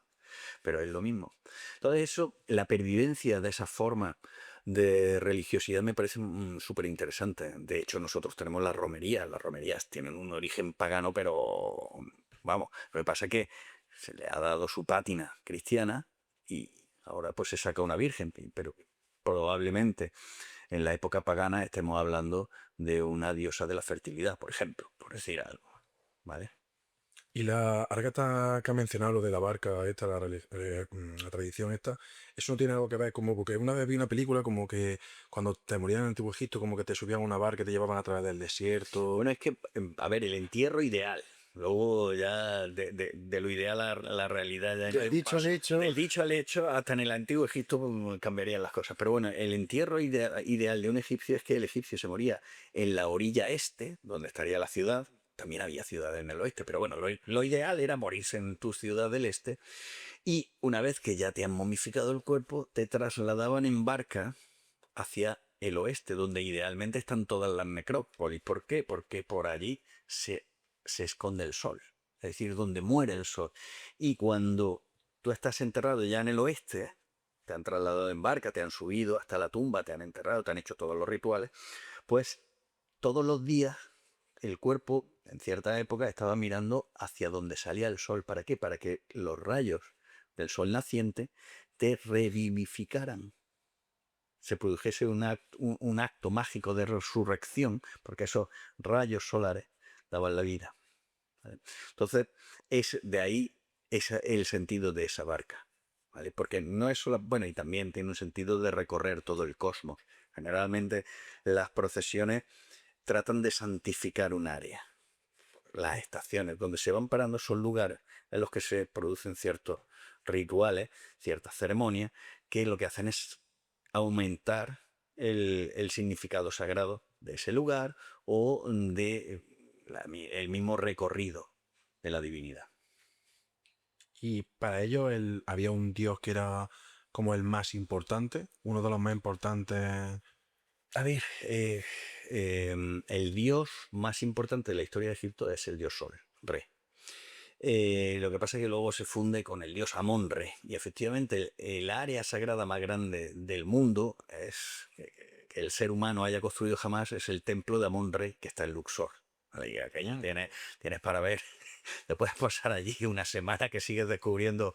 Pero es lo mismo. Todo eso, la pervivencia de esa forma de religiosidad me parece súper interesante. De hecho, nosotros tenemos las romerías. Las romerías tienen un origen pagano, pero vamos, lo que pasa es que se le ha dado su pátina cristiana y ahora pues se saca una virgen, pero probablemente en la época pagana estemos hablando de una diosa de la fertilidad, por ejemplo, por decir algo, ¿vale? Y ahora que has mencionado lo de la barca esta, la tradición esta, eso no tiene algo que ver, como porque una vez vi una película como que cuando te morían en el Antiguo Egipto, como que te subían a una barca y te llevaban a través del desierto. Bueno, es que, a ver, el entierro ideal. Luego ya de lo ideal a la realidad ya Del hay un dicho al paso. hecho, Del dicho al hecho, hasta en el antiguo Egipto cambiarían las cosas. Pero bueno, el entierro ideal de un egipcio es que el egipcio se moría en la orilla este, donde estaría la ciudad. También había ciudades en el oeste, pero bueno, lo ideal era morirse en tu ciudad del este. Y una vez que ya te han momificado el cuerpo, te trasladaban en barca hacia el oeste, donde idealmente están todas las necrópolis. ¿Por qué? Porque por allí se esconde el sol, es decir, donde muere el sol. Y cuando tú estás enterrado ya en el oeste, te han trasladado en barca, te han subido hasta la tumba, te han enterrado, te han hecho todos los rituales, pues todos los días el cuerpo, en cierta época, estaba mirando hacia donde salía el sol. ¿Para qué? Para que los rayos del sol naciente te revivificaran, se produjese un acto mágico de resurrección, porque esos rayos solares daban la vida, ¿vale? Entonces, es de ahí el sentido de esa barca, ¿vale? Porque no es solo, bueno, y también tiene un sentido de recorrer todo el cosmos. Generalmente las procesiones tratan de santificar un área. Las estaciones donde se van parando son lugares en los que se producen ciertos rituales, ciertas ceremonias, que lo que hacen es aumentar el significado sagrado de ese lugar o de el mismo recorrido de la divinidad. Y para ello había un dios que era como el más importante, uno de los más importantes. A ver, el dios más importante de la historia de Egipto es el dios Sol, Re. Lo que pasa es que luego se funde con el dios Amon-Re. Y efectivamente el área sagrada más grande del mundo es que el ser humano haya construido jamás es el templo de Amon-Re que está en Luxor. ¿Vale? Y aquello tienes para ver. Te puedes pasar allí una semana que sigues descubriendo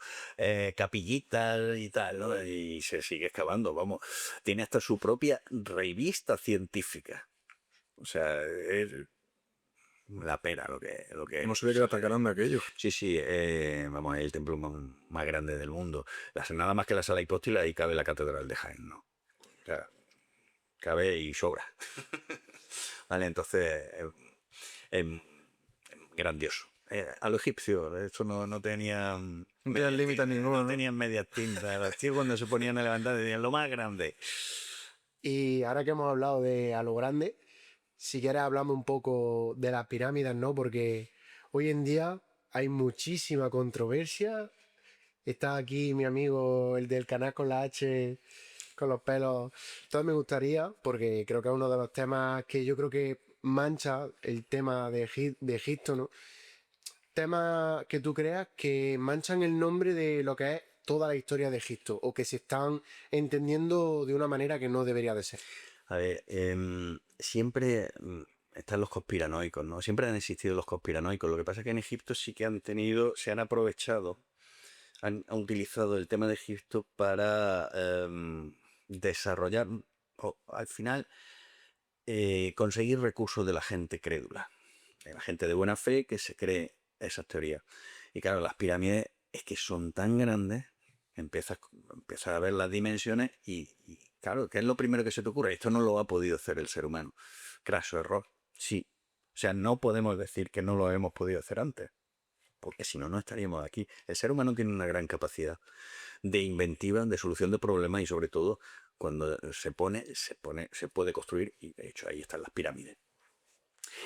capillitas y tal, ¿no? Y se sigue excavando, vamos. Tiene hasta su propia revista científica. O sea, es la pera lo que No sabía que era tan grande aquello. Sí, sí, vamos, es el templo más grande del mundo. Nada más que la sala hipóstila, ahí cabe la catedral de Jaén, ¿no? O sea, cabe y sobra. Vale, entonces, es grandioso. A los egipcios, eso no tenían... No tenía límite ninguno, No ¿no? tenían medias tintas. Los tíos cuando se ponían a levantar decían lo más grande. y ahora que hemos hablado de a lo grande, si quieres hablamos un poco de las pirámides, ¿no? Porque hoy en día hay muchísima controversia. Está aquí mi amigo, el del canal con la H, con los pelos. Todo me gustaría, porque creo que es uno de los temas que yo creo que mancha el tema de Egipto, ¿no? Temas que tú creas que manchan el nombre de lo que es toda la historia de Egipto, o que se están entendiendo de una manera que no debería de ser. A ver, siempre están los conspiranoicos, ¿no? Siempre han existido los conspiranoicos. Lo que pasa es que en Egipto sí que se han aprovechado, han utilizado el tema de Egipto para desarrollar, o al final, conseguir recursos de la gente crédula, de la gente de buena fe que se cree esas teorías. Y claro, las pirámides es que son tan grandes, empiezas a ver las dimensiones y claro, ¿qué es lo primero que se te ocurre? Esto no lo ha podido hacer el ser humano. Craso error. Sí, O sea, no podemos decir que no lo hemos podido hacer antes, porque si no, no estaríamos aquí. El ser humano tiene una gran capacidad de inventiva, de solución de problemas y sobre todo cuando se puede construir y de hecho ahí están las pirámides.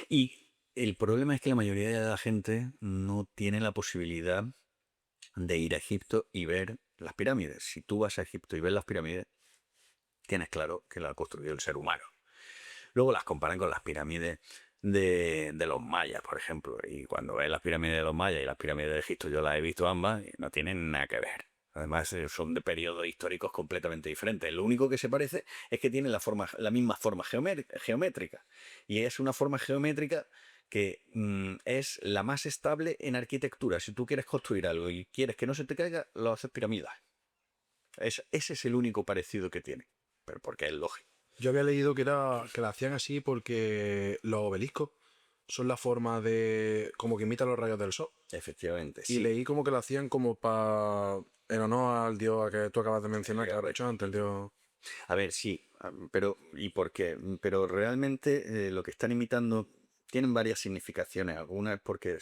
Y el problema es que la mayoría de la gente no tiene la posibilidad de ir a Egipto y ver las pirámides. Si tú vas a Egipto y ves las pirámides, tienes claro que la ha construido el ser humano. Luego las comparan con las pirámides de los mayas, por ejemplo. Y cuando ves las pirámides de los mayas y las pirámides de Egipto, yo las he visto ambas y no tienen nada que ver. Además, son de periodos históricos completamente diferentes. Lo único que se parece es que tienen la misma forma geométrica. Y es una forma geométrica que es la más estable en arquitectura. Si tú quieres construir algo y quieres que no se te caiga, lo haces piramidal. Ese es el único parecido que tiene. Pero porque es lógico. Yo había leído que la hacían así porque los obeliscos son la forma de... como que imitan los rayos del sol. Efectivamente, Y sí. leí como que lo hacían como para... en honor al dios que tú acabas de mencionar, que has dicho antes, el dios... A ver, sí, pero ¿y por qué? Pero realmente lo que están imitando tienen varias significaciones. Algunas porque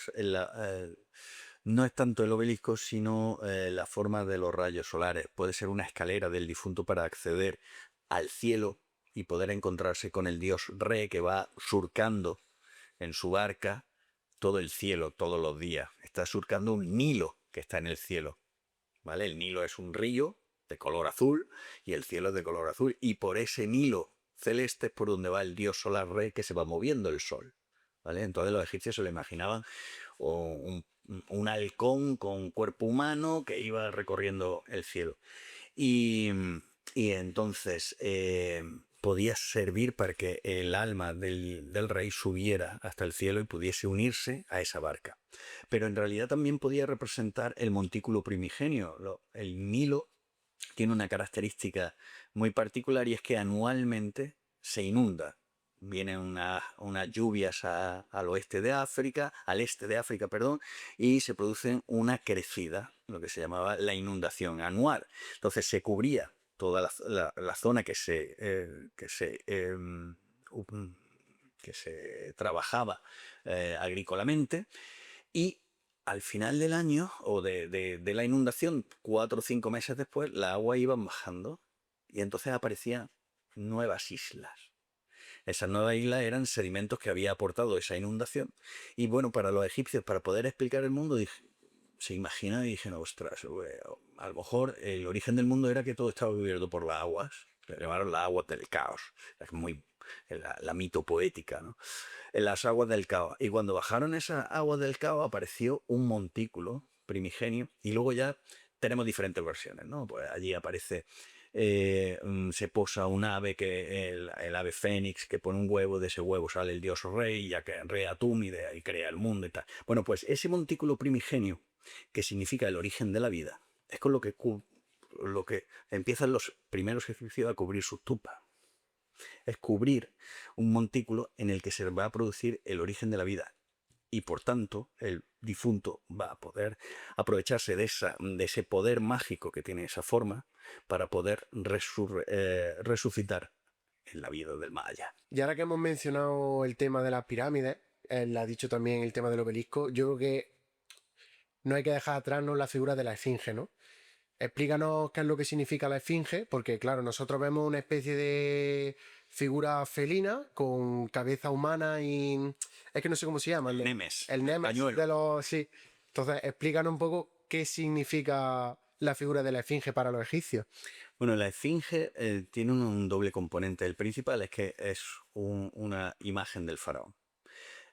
no es tanto el obelisco, sino la forma de los rayos solares. Puede ser una escalera del difunto para acceder al cielo y poder encontrarse con el dios Re que va surcando en su barca todo el cielo todos los días. Está surcando un Nilo que está en el cielo. ¿Vale? El Nilo es un río de color azul y el cielo es de color azul. Y por ese Nilo celeste es por donde va el dios solar Re que se va moviendo el sol. ¿Vale? Entonces los egipcios se lo imaginaban un halcón con cuerpo humano que iba recorriendo el cielo. Y, y entonces podía servir para que el alma del rey subiera hasta el cielo y pudiese unirse a esa barca. Pero en realidad también podía representar el montículo primigenio. El Nilo tiene una característica muy particular y es que anualmente se inunda. Vienen unas lluvias al oeste de África, al este de África, perdón, y se produce una crecida, lo que se llamaba la inundación anual. Entonces se cubría toda la zona que se trabajaba agrícolamente y al final del año o de la inundación, 4 o 5 meses después, la agua iba bajando y entonces aparecían nuevas islas. Esas nuevas islas eran sedimentos que había aportado esa inundación. Y bueno, para los egipcios, para poder explicar el mundo, se imagina y dijeron, ostras, a lo mejor el origen del mundo era que todo estaba cubierto por las aguas. Le llamaron las aguas del caos. Es muy la mito poética, ¿no? En las aguas del caos. Y cuando bajaron esas aguas del caos apareció un montículo primigenio y luego ya tenemos diferentes versiones, ¿no? Pues allí aparece, se posa un ave, el ave fénix, que pone un huevo, de ese huevo sale el dios rey, ya que Re Atum y de ahí crea el mundo y tal. Bueno, pues ese montículo primigenio, que significa el origen de la vida, es con lo que empiezan los primeros egipcios a cubrir sus tumbas. Es cubrir un montículo en el que se va a producir el origen de la vida y por tanto el difunto va a poder aprovecharse de ese poder mágico que tiene esa forma para poder resucitar en la vida del más allá. Y ahora que hemos mencionado el tema de las pirámides, él ha dicho también el tema del obelisco, yo creo que no hay que dejar atrás, ¿no?, la figura de la esfinge, ¿no? Explícanos qué es lo que significa la esfinge, porque claro, nosotros vemos una especie de figura felina con cabeza humana y... es que no sé cómo se llama. Nemes, El Nemes pañuelo. de los... Sí. Entonces, explícanos un poco qué significa la figura de la esfinge para los egipcios. Bueno, la esfinge tiene un doble componente. El principal es que es una imagen del faraón.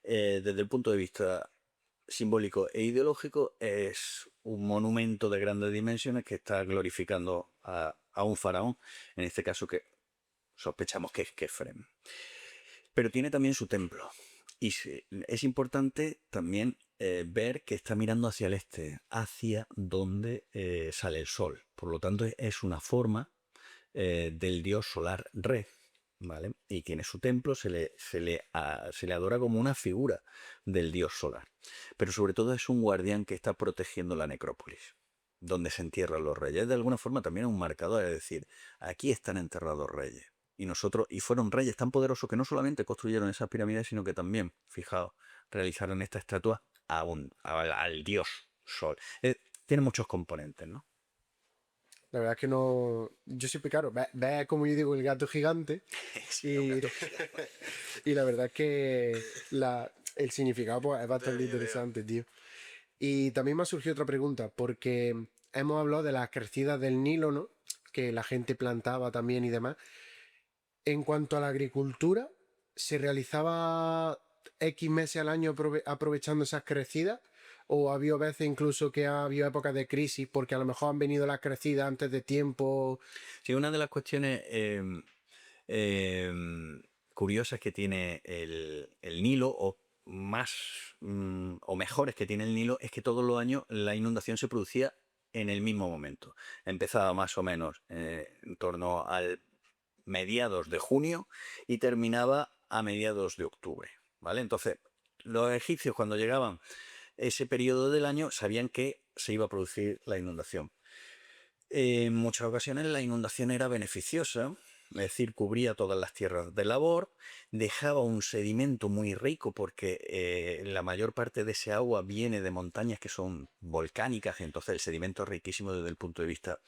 Desde el punto de vista simbólico e ideológico, es un monumento de grandes dimensiones que está glorificando a un faraón, en este caso que sospechamos que es Kefren. Pero tiene también su templo. Y es importante también ver que está mirando hacia el este, hacia donde sale el sol. Por lo tanto, es una forma del dios solar Re. ¿Vale? Y tiene su templo, se le adora como una figura del dios solar. Pero sobre todo es un guardián que está protegiendo la necrópolis, donde se entierran los reyes. De alguna forma también es un marcador, es decir, aquí están enterrados reyes. y fueron reyes tan poderosos que no solamente construyeron esas pirámides, sino que también, fijaos, realizaron esta estatua al dios Sol. Tiene muchos componentes, ¿no? La verdad es que no. Yo siempre, claro, ve como yo digo, el gato gigante. Y, y la verdad es que el significado pues, es bastante interesante, tío. Y también me ha surgido otra pregunta, porque hemos hablado de las crecidas del Nilo, ¿no? Que la gente plantaba también y demás. En cuanto a la agricultura, ¿se realizaba X meses al año aprovechando esas crecidas? ¿O ha habido veces incluso que ha habido épocas de crisis porque a lo mejor han venido las crecidas antes de tiempo? Sí, una de las cuestiones curiosas que tiene el Nilo, o más o mejores que tiene el Nilo, es que todos los años la inundación se producía en el mismo momento. Empezaba más o menos en torno al mediados de junio y terminaba a mediados de octubre, ¿vale? Entonces, los egipcios cuando llegaban ese periodo del año sabían que se iba a producir la inundación. En muchas ocasiones la inundación era beneficiosa, es decir, cubría todas las tierras de labor, dejaba un sedimento muy rico porque la mayor parte de ese agua viene de montañas que son volcánicas, entonces el sedimento es riquísimo desde el punto de vista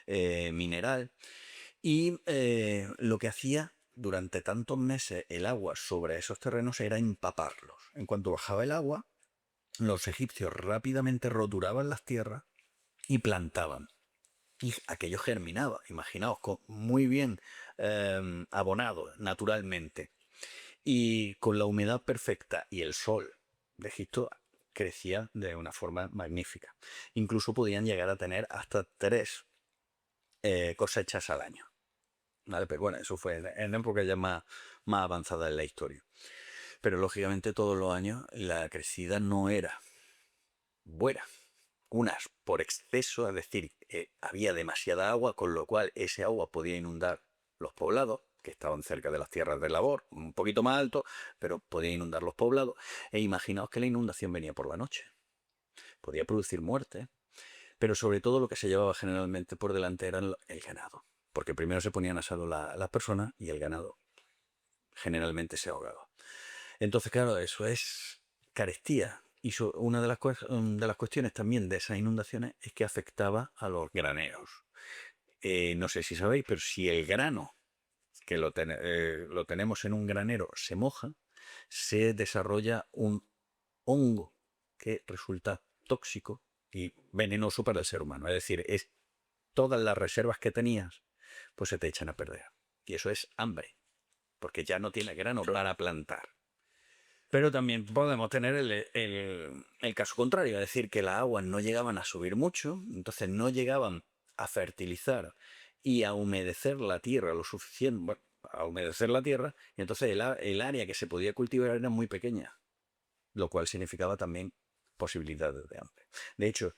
mineral. Y lo que hacía durante tantos meses el agua sobre esos terrenos era empaparlos. En cuanto bajaba el agua, los egipcios rápidamente roturaban las tierras y plantaban. Y aquello germinaba, imaginaos, muy bien abonado naturalmente. Y con la humedad perfecta y el sol de Egipto crecía de una forma magnífica. Incluso podían llegar a tener hasta 3 cosechas al año. ¿Vale? Pero bueno, eso fue en época ya más avanzada en la historia. Pero lógicamente todos los años la crecida no era buena. Unas por exceso, es decir, había demasiada agua, con lo cual ese agua podía inundar los poblados, que estaban cerca de las tierras de labor, un poquito más alto, pero podía inundar los poblados. E imaginaos que la inundación venía por la noche. Podía producir muerte, pero sobre todo lo que se llevaba generalmente por delante era el ganado. Porque primero se ponían a salvo las personas y el ganado generalmente se ahogaba. Entonces, claro, eso es carestía. Y una de las cuestiones también de esas inundaciones es que afectaba a los graneros. No sé si sabéis, pero si el grano que lo tenemos en un granero se moja, se desarrolla un hongo que resulta tóxico y venenoso para el ser humano. Es decir, todas las reservas que tenías, pues se te echan a perder. Y eso es hambre, porque ya no tiene grano para plantar. Pero también podemos tener el caso contrario, es decir, que las aguas no llegaban a subir mucho, entonces no llegaban a fertilizar y a humedecer la tierra lo suficiente, bueno, a humedecer la tierra, y entonces el área que se podía cultivar era muy pequeña, lo cual significaba también posibilidades de hambre. De hecho,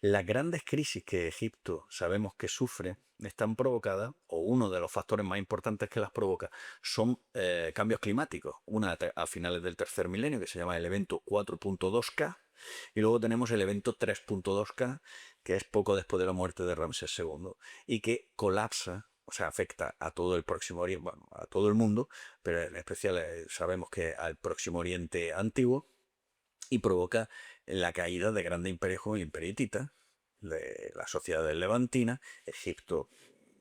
las grandes crisis que Egipto sabemos que sufre están provocadas, o uno de los factores más importantes que las provoca, son cambios climáticos. Una a finales del tercer milenio, que se llama el evento 4.2K, y luego tenemos el evento 3.2K, que es poco después de la muerte de Ramsés II, y que colapsa, o sea, afecta a todo el Próximo Oriente, bueno, a todo el mundo, pero en especial sabemos que al Próximo Oriente antiguo, y provoca la caída de grandes imperios como el Imperio Hitita, de la sociedad levantina. Egipto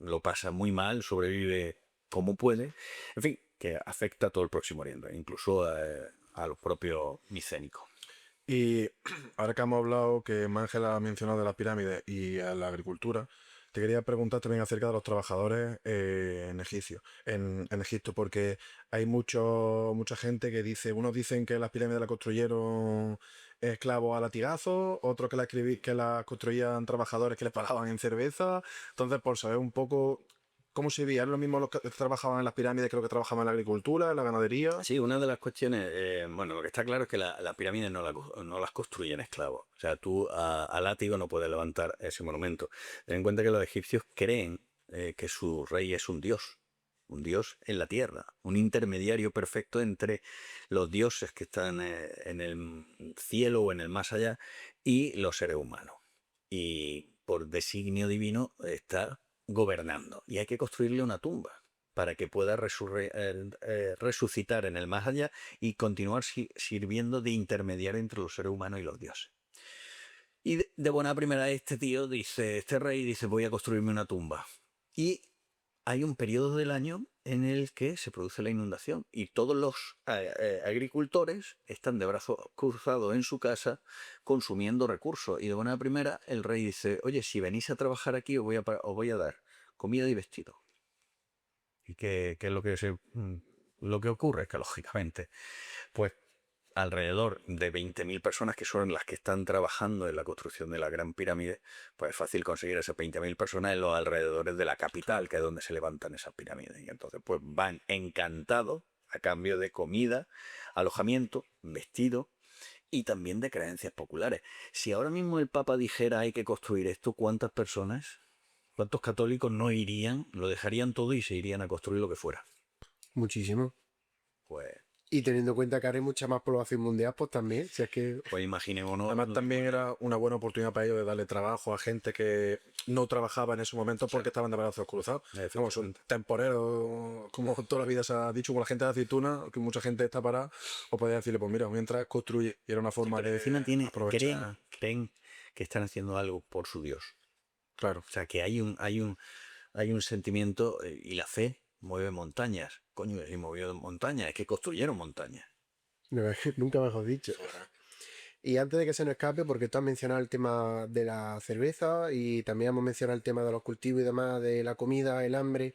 lo pasa muy mal, sobrevive como puede, en fin, que afecta a todo el Próximo Oriente, incluso a los propios micénicos. Y ahora que hemos hablado, que Ángel ha mencionado de las pirámides y a la agricultura, te quería preguntar también acerca de los trabajadores en Egipto, porque hay mucha gente que dice, unos dicen que las pirámides las construyeron esclavos a latigazos, otros que las construían trabajadores que les pagaban en cerveza. Entonces, por saber un poco cómo se veía, ¿es lo mismo los que trabajaban en las pirámides que los que trabajaban en la agricultura, en la ganadería? Sí, una de las cuestiones, bueno, lo que está claro es que las pirámides no las construyen esclavos. O sea, tú a látigo no puedes levantar ese monumento. Ten en cuenta que los egipcios creen que su rey es un dios en la tierra, un intermediario perfecto entre los dioses que están en el cielo o en el más allá y los seres humanos. Y por designio divino está gobernando. Y hay que construirle una tumba. para que pueda resucitar en el más allá y continuar sirviendo de intermediario entre los seres humanos y los dioses. Y de buena primera este rey dice, voy a construirme una tumba. Y hay un periodo del año en el que se produce la inundación y todos los agricultores están de brazos cruzados en su casa consumiendo recursos. Y de buena primera el rey dice, oye, si venís a trabajar aquí os voy a dar comida y vestido. ¿Y qué es lo que ocurre? Que lógicamente, pues alrededor de 20.000 personas, que son las que están trabajando en la construcción de la Gran Pirámide, pues es fácil conseguir esas 20.000 personas en los alrededores de la capital, que es donde se levantan esas pirámides. Y entonces pues van encantados a cambio de comida, alojamiento, vestido y también de creencias populares. Si ahora mismo el Papa dijera hay que construir esto, ¿cuántas personas, cuántos católicos no irían, lo dejarían todo y se irían a construir lo que fuera? Muchísimo. Pues Y teniendo en cuenta que ahora hay mucha más población mundial, pues también, si es que... imaginémonos. Además, también era una buena oportunidad para ellos de darle trabajo a gente que no trabajaba en ese momento porque estaban de brazos cruzados. Vamos, un temporero, como toda la vida se ha dicho, con la gente de aceituna, que mucha gente está parada, o podía decirle, pues mira, mientras construye. Y era una forma Pero de encima aprovechar. creen que están haciendo algo por su Dios. Claro. O sea, que hay un sentimiento y la fe mueve montañas. Coño, y movió montañas, es que construyeron montañas. Nunca mejor dicho. Y antes de que se nos escape, porque tú has mencionado el tema de la cerveza y también hemos mencionado el tema de los cultivos y demás, de la comida, el hambre,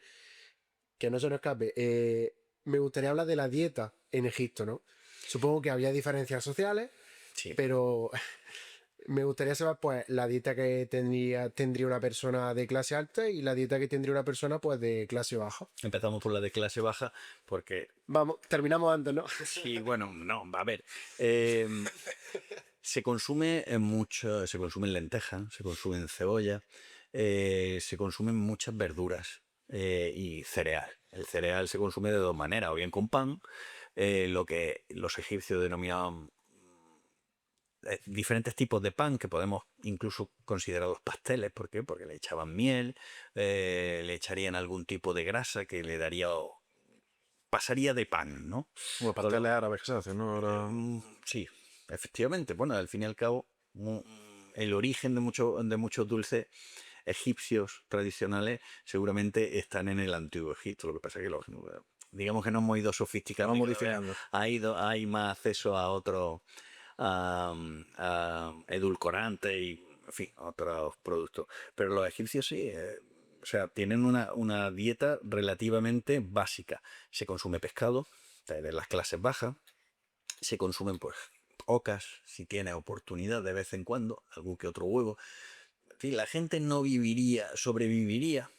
que no se nos escape. Me gustaría hablar de la dieta en Egipto, ¿no? Supongo que había diferencias sociales, Sí. pero me gustaría saber, pues, la dieta que tendría una persona de clase alta y la dieta que tendría una persona, pues, de clase baja. Empezamos por la de clase baja porque... Vamos, terminamos antes, ¿no? Sí, bueno, no, a ver. Se consume se consumen lentejas, se consumen cebolla, se consumen muchas verduras y cereal. El cereal se consume de dos maneras, o bien con pan, lo que los egipcios denominaban diferentes tipos de pan que podemos incluso considerados pasteles. ¿Por qué? Porque le echaban miel, le echarían algún tipo de grasa que le daría... pasaría de pan, ¿no? Bueno, pasteles árabes que se hacen, ¿no? Ahora... Sí, efectivamente. Bueno, al fin y al cabo, el origen de muchos dulces egipcios tradicionales seguramente están en el antiguo Egipto. Lo que pasa es que digamos que no hemos ido sofisticando, Vamos modificando. hay más acceso a otros a edulcorantes y, en fin, a otros productos. Pero los egipcios sí, o sea, tienen una dieta relativamente básica. Se consume pescado, de las clases bajas, se consumen pues ocas, si tiene oportunidad de vez en cuando, algún que otro huevo. En fin, la gente no sobreviviría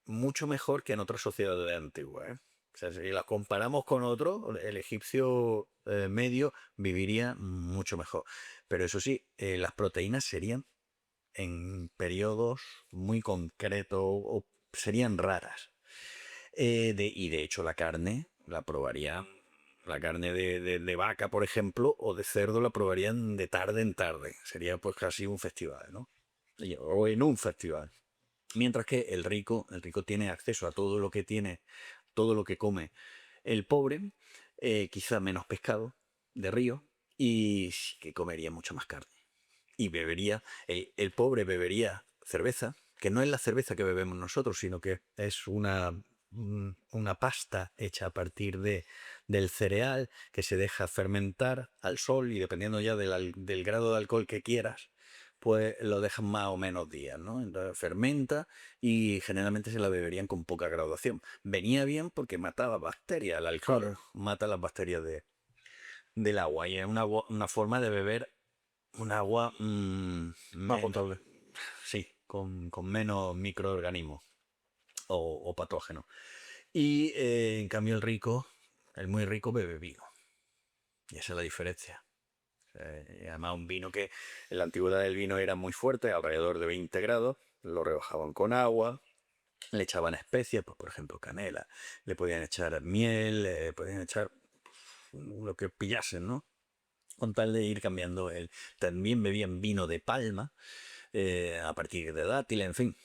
mucho mejor que en otras sociedades antiguas, ¿eh? O sea, si las comparamos con otros, el egipcio medio viviría mucho mejor. Pero eso sí, las proteínas serían en periodos muy concretos o serían raras. Y de hecho la carne la probarían, la carne de vaca, por ejemplo, o de cerdo la probarían de tarde en tarde. Sería pues casi un festival, ¿no? O en un festival. Mientras que el rico tiene acceso a todo lo que come el pobre, quizá menos pescado de río, y sí que comería mucha más carne. Y bebería, el pobre bebería cerveza, que no es la cerveza que bebemos nosotros, sino que es una pasta hecha a partir del cereal que se deja fermentar al sol y dependiendo ya del grado de alcohol que quieras, pues lo dejan más o menos días, ¿no? Entonces fermenta y generalmente se la beberían con poca graduación. Venía bien porque mataba bacterias, el alcohol Claro. mata las bacterias del agua y es una forma de beber un agua Más potable. sí, con menos microorganismos o patógenos. Y en cambio el muy rico bebe vino. Y esa es la diferencia. Y además un vino que en la antigüedad del vino era muy fuerte, alrededor de 20 grados, lo rebajaban con agua, le echaban especias, pues por ejemplo canela, le podían echar miel, le podían echar lo que pillasen, ¿no? Con tal de ir cambiando También bebían vino de palma, a partir de dátiles, en fin.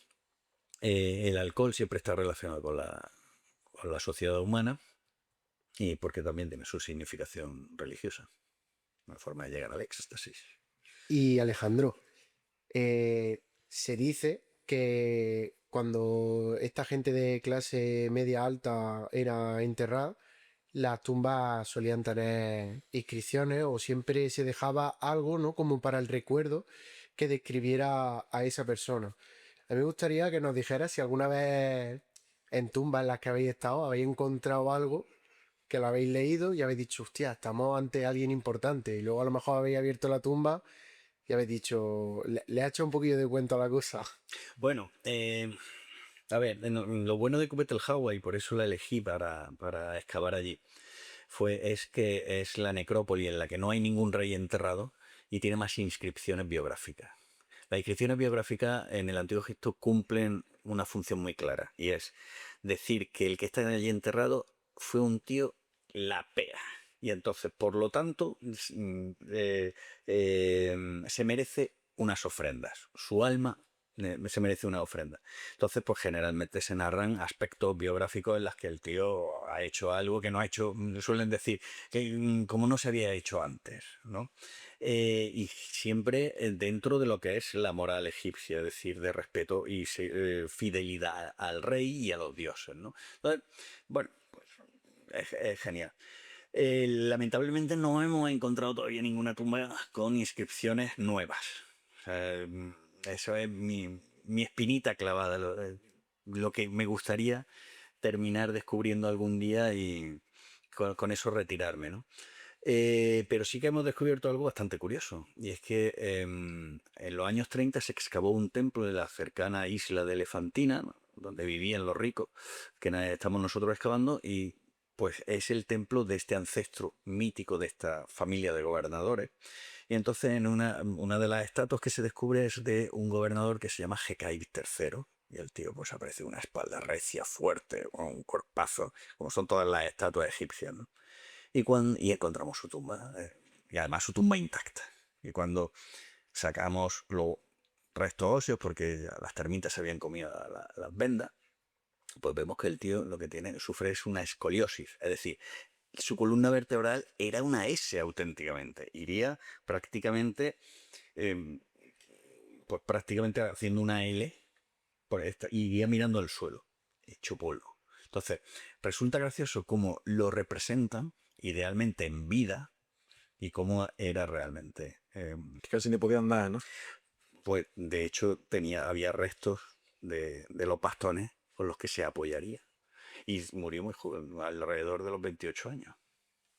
El alcohol siempre está relacionado a la sociedad humana y porque también tiene su significación religiosa, una forma de llegar al éxtasis. Y Alejandro, se dice que cuando esta gente de clase media alta era enterrada, las tumbas solían tener inscripciones o siempre se dejaba algo, ¿no? Como para el recuerdo que describiera a esa persona. A mí me gustaría que nos dijeras si alguna vez en tumbas en las que habéis estado habéis encontrado algo que lo habéis leído y habéis dicho, hostia, estamos ante alguien importante. Y luego a lo mejor habéis abierto la tumba y habéis dicho, le ha hecho un poquillo de cuento a la cosa. Bueno, a ver, lo bueno de Kubet-el-Hawa, y por eso la elegí para excavar allí, es que es la necrópoli en la que no hay ningún rey enterrado y tiene más inscripciones biográficas. Las inscripciones biográficas en el Antiguo Egipto cumplen una función muy clara, y es decir que el que está allí enterrado fue un tío la pera. Y entonces, por lo tanto, se merece unas ofrendas. Su alma se merece una ofrenda. Entonces, pues generalmente se narran aspectos biográficos en los que el tío ha hecho algo que no ha hecho, suelen decir, que como no se había hecho antes, ¿no? Y siempre dentro de lo que es la moral egipcia, es decir, de respeto y fidelidad al rey y a los dioses, ¿no? Entonces, bueno, pues es genial. Lamentablemente no hemos encontrado todavía ninguna tumba con inscripciones nuevas. O sea, eso es mi espinita clavada, lo que me gustaría terminar descubriendo algún día y con eso retirarme, ¿no? Pero sí que hemos descubierto algo bastante curioso, y es que en los años 30 se excavó un templo en la cercana isla de Elefantina, ¿no? Donde vivían los ricos, que estamos nosotros excavando, y pues es el templo de este ancestro mítico de esta familia de gobernadores. Y entonces en una de las estatuas que se descubre es de un gobernador que se llama Jekai III. Y el tío pues aparece una espalda recia, fuerte, con un cuerpazo, como son todas las estatuas egipcias, ¿no? Y encontramos su tumba, y además su tumba intacta. Y cuando sacamos los restos óseos, porque ya las termitas se habían comido las vendas, pues vemos que el tío lo que sufre es una escoliosis, es decir, su columna vertebral era una S auténticamente. Iría prácticamente, eh, pues prácticamente haciendo una L, iría mirando al suelo, hecho polvo. Entonces, resulta gracioso cómo lo representan idealmente en vida y cómo era realmente. Casi ni podía andar, ¿no? Pues de hecho había restos de los bastones con los que se apoyaría. Y murió muy joven, alrededor de los 28 años,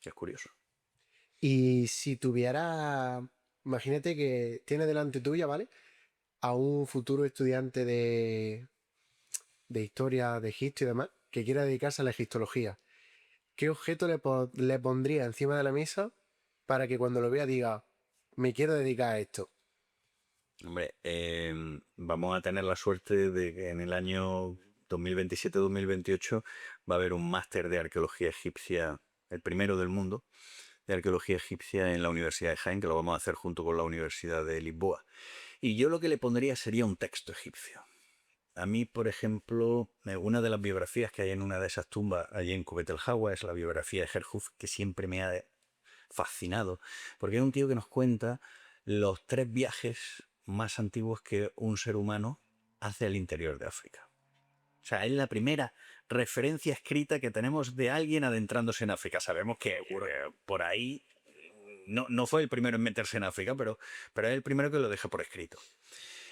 que es curioso. Y si tuviera, imagínate que tiene delante tuya, ¿vale? A un futuro estudiante de historia de Egipto y demás, que quiera dedicarse a la egiptología. ¿Qué objeto le pondría encima de la mesa para que cuando lo vea diga, me quiero dedicar a esto? Hombre, vamos a tener la suerte de que en el año 2027-2028 va a haber un máster de arqueología egipcia, el primero del mundo, de arqueología egipcia en la Universidad de Jaén, que lo vamos a hacer junto con la Universidad de Lisboa. Y yo lo que le pondría sería un texto egipcio. A mí, por ejemplo, una de las biografías que hay en una de esas tumbas allí en Kubet-el-Hawa es la biografía de Herjuf, que siempre me ha fascinado, porque es un tío que nos cuenta los 3 viajes más antiguos que un ser humano hace al interior de África. O sea, es la primera referencia escrita que tenemos de alguien adentrándose en África. Sabemos que por ahí no fue el primero en meterse en África, pero es el primero que lo deja por escrito.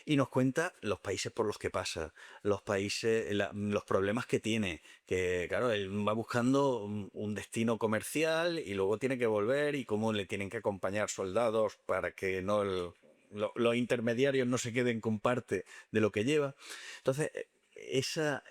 Y nos cuenta los países por los que pasa, los países, los problemas que tiene, que claro, él va buscando un destino comercial y luego tiene que volver y cómo le tienen que acompañar soldados para que no los intermediarios no se queden con parte de lo que lleva. Entonces, esa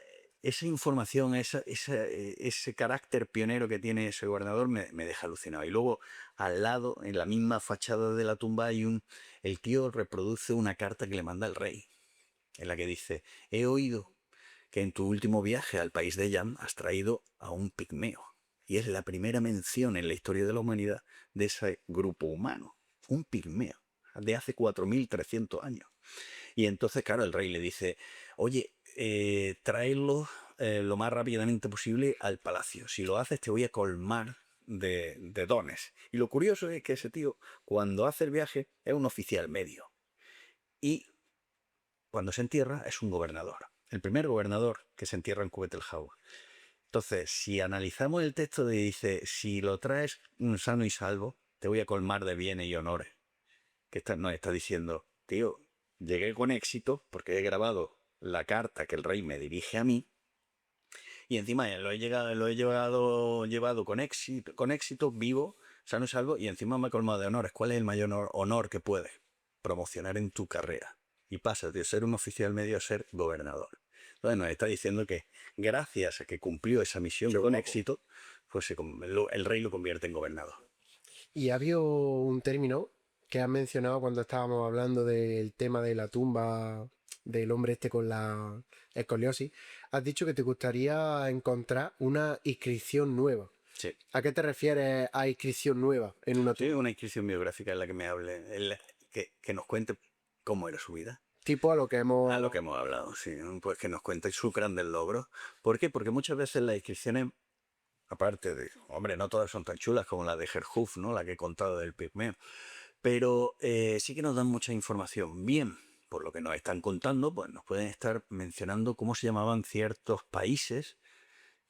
información, ese carácter pionero que tiene ese gobernador me deja alucinado. Y luego, al lado, en la misma fachada de la tumba, el tío reproduce una carta que le manda el rey, en la que dice: he oído que en tu último viaje al país de Yam has traído a un pigmeo. Y es la primera mención en la historia de la humanidad de ese grupo humano, un pigmeo, de hace 4.300 años. Y entonces, claro, el rey le dice: oye, tráelo lo más rápidamente posible al palacio. Si lo haces, te voy a colmar de dones. Y lo curioso es que ese tío, cuando hace el viaje, es un oficial medio. Y cuando se entierra, es un gobernador. El primer gobernador que se entierra en Cubet-el-Jauja. Entonces, si analizamos el texto de dice, si lo traes sano y salvo, te voy a colmar de bienes y honores. Que nos está diciendo, tío, llegué con éxito porque he grabado la carta que el rey me dirige a mí y encima lo he llevado con éxito, vivo, sano y salvo, y encima me he colmado de honores. ¿Cuál es el mayor honor que puedes promocionar en tu carrera? Y pasas de ser un oficial medio a ser gobernador. Entonces nos está diciendo que gracias a que cumplió esa misión con éxito, pues el rey lo convierte en gobernador. Y había un término que has mencionado cuando estábamos hablando del tema de la tumba del hombre este con la escoliosis. Has dicho que te gustaría encontrar una inscripción nueva. Sí. ¿A qué te refieres a inscripción nueva en una Sí, tumba? una inscripción biográfica en la que me hable, que nos cuente cómo era su vida. Tipo a lo que hemos... A lo que hemos hablado, sí. Pues que nos cuente sus grandes logros. ¿Por qué? Porque muchas veces las inscripciones, aparte de, hombre, no todas son tan chulas como la de Gerhoof, ¿no? La que he contado del pigmeo. Pero sí que nos dan mucha información. Bien, por lo que nos están contando, pues nos pueden estar mencionando cómo se llamaban ciertos países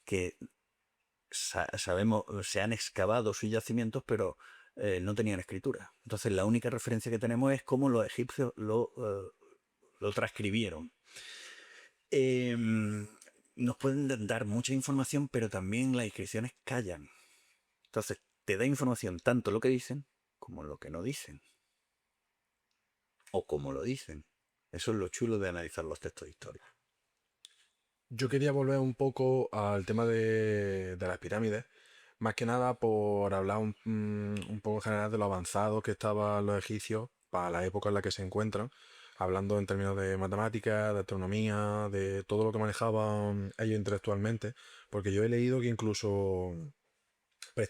que sabemos, se han excavado sus yacimientos, pero no tenían escritura. Entonces la única referencia que tenemos es cómo los egipcios lo transcribieron. Nos pueden dar mucha información, pero también las inscripciones callan. Entonces te da información tanto lo que dicen como lo que no dicen. O como lo dicen. Eso es lo chulo de analizar los textos de historia. Yo quería volver un poco al tema de las pirámides, más que nada por hablar un poco en general de lo avanzado que estaban los egipcios para la época en la que se encuentran, hablando en términos de matemáticas, de astronomía, de todo lo que manejaban ellos intelectualmente, porque yo he leído que incluso ya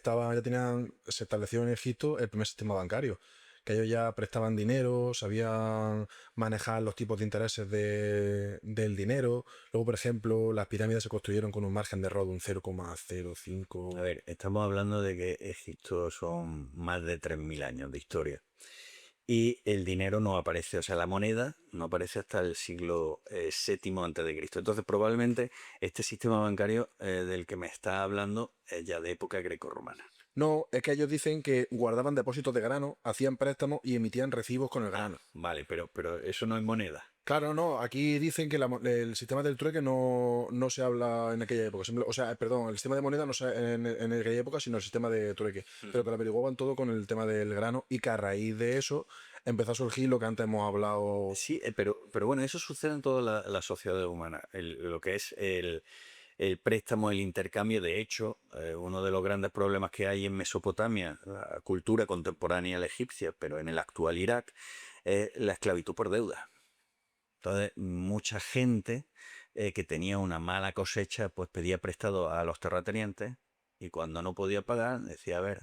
se estableció en Egipto el primer sistema bancario, que ellos ya prestaban dinero, sabían manejar los tipos de intereses del dinero. Luego, por ejemplo, las pirámides se construyeron con un margen de error de un 0,05. A ver, estamos hablando de que Egipto son más de 3.000 años de historia. Y el dinero no aparece, o sea, la moneda no aparece hasta el siglo VII a.C. Entonces, probablemente este sistema bancario del que me está hablando es ya de época grecorromana. No, es que ellos dicen que guardaban depósitos de grano, hacían préstamos y emitían recibos con el grano. Vale, pero eso no es moneda. Claro, no, aquí dicen que el sistema del trueque no se habla en aquella época. O sea, perdón, el sistema de moneda no se en aquella época, sino el sistema de trueque. Pero que lo averiguaban todo con el tema del grano y que a raíz de eso empezó a surgir lo que antes hemos hablado. Sí, pero bueno, eso sucede en toda la sociedad humana. Lo que es el préstamo, el intercambio. De hecho, uno de los grandes problemas que hay en Mesopotamia, la cultura contemporánea la egipcia, pero en el actual Irak, es la esclavitud por deuda. Entonces, mucha gente que tenía una mala cosecha, pues pedía prestado a los terratenientes y cuando no podía pagar, decía, a ver,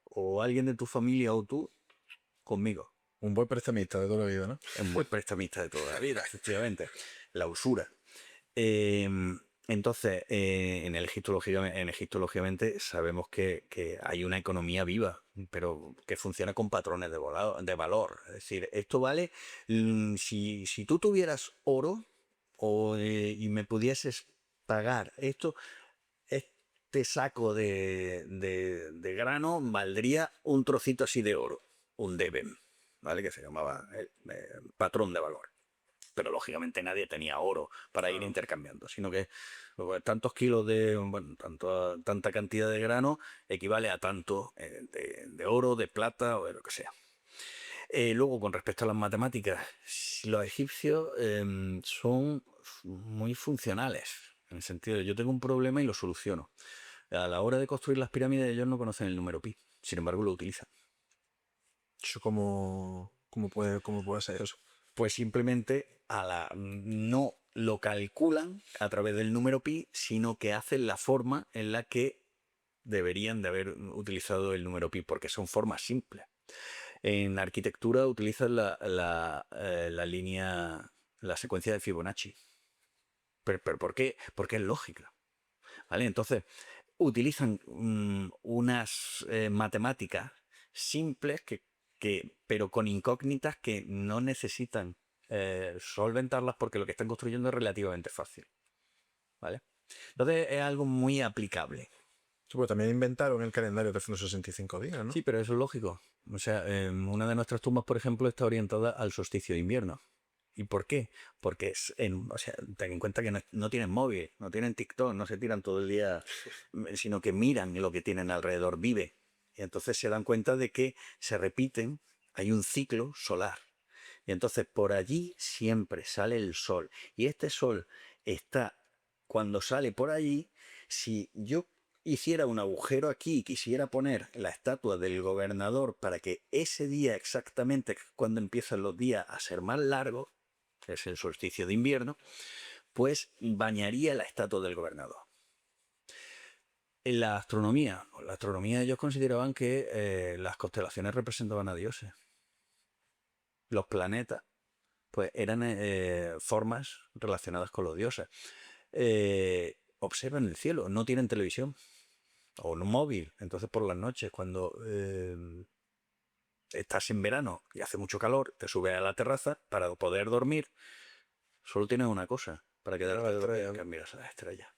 o alguien de tu familia o tú, conmigo. Un buen prestamista de toda la vida, ¿no? Es muy prestamista de toda la vida, efectivamente. La usura. Entonces, en Egipto, lógicamente, sabemos que hay una economía viva, pero que funciona con patrones de valor. Es decir, esto vale, si tú tuvieras oro y me pudieses pagar esto, este saco de grano valdría un trocito así de oro, un deben, ¿vale? Que se llamaba patrón de valor. Pero lógicamente nadie tenía oro para ir intercambiando, sino que pues, tantos kilos tanta cantidad de grano equivale a tanto de oro, de plata o de lo que sea. Luego, con respecto a las matemáticas, los egipcios son muy funcionales, en el sentido de yo tengo un problema y lo soluciono. A la hora de construir las pirámides ellos no conocen el número pi, sin embargo lo utilizan. Eso ¿cómo puede ser eso? Pues simplemente no lo calculan a través del número pi, sino que hacen la forma en la que deberían de haber utilizado el número pi, porque son formas simples. En arquitectura utilizan la secuencia de Fibonacci. ¿Pero por qué? Porque es lógica, ¿vale? Entonces, utilizan unas matemáticas simples pero con incógnitas que no necesitan solventarlas porque lo que están construyendo es relativamente fácil, ¿vale? Entonces es algo muy aplicable. Sí, pues también inventaron el calendario de 365 días, ¿no? Sí, pero eso es lógico. O sea, una de nuestras tumbas, por ejemplo, está orientada al solsticio de invierno. ¿Y por qué? Porque o sea, ten en cuenta que no tienen móvil, no tienen TikTok, no se tiran todo el día, sino que miran lo que tienen alrededor, vive. Y entonces se dan cuenta de que se repiten, hay un ciclo solar. Y entonces por allí siempre sale el sol. Y este sol está, cuando sale por allí, si yo hiciera un agujero aquí y quisiera poner la estatua del gobernador para que ese día exactamente, cuando empiezan los días a ser más largos, que es el solsticio de invierno, pues bañaría la estatua del gobernador. En la astronomía ellos consideraban que las constelaciones representaban a dioses. Los planetas pues eran formas relacionadas con los dioses. Observan el cielo, no tienen televisión o un móvil. Entonces por las noches, cuando estás en verano y hace mucho calor, te subes a la terraza para poder dormir. Solo tienes una cosa para quedarte dormido, que miras a las estrellas.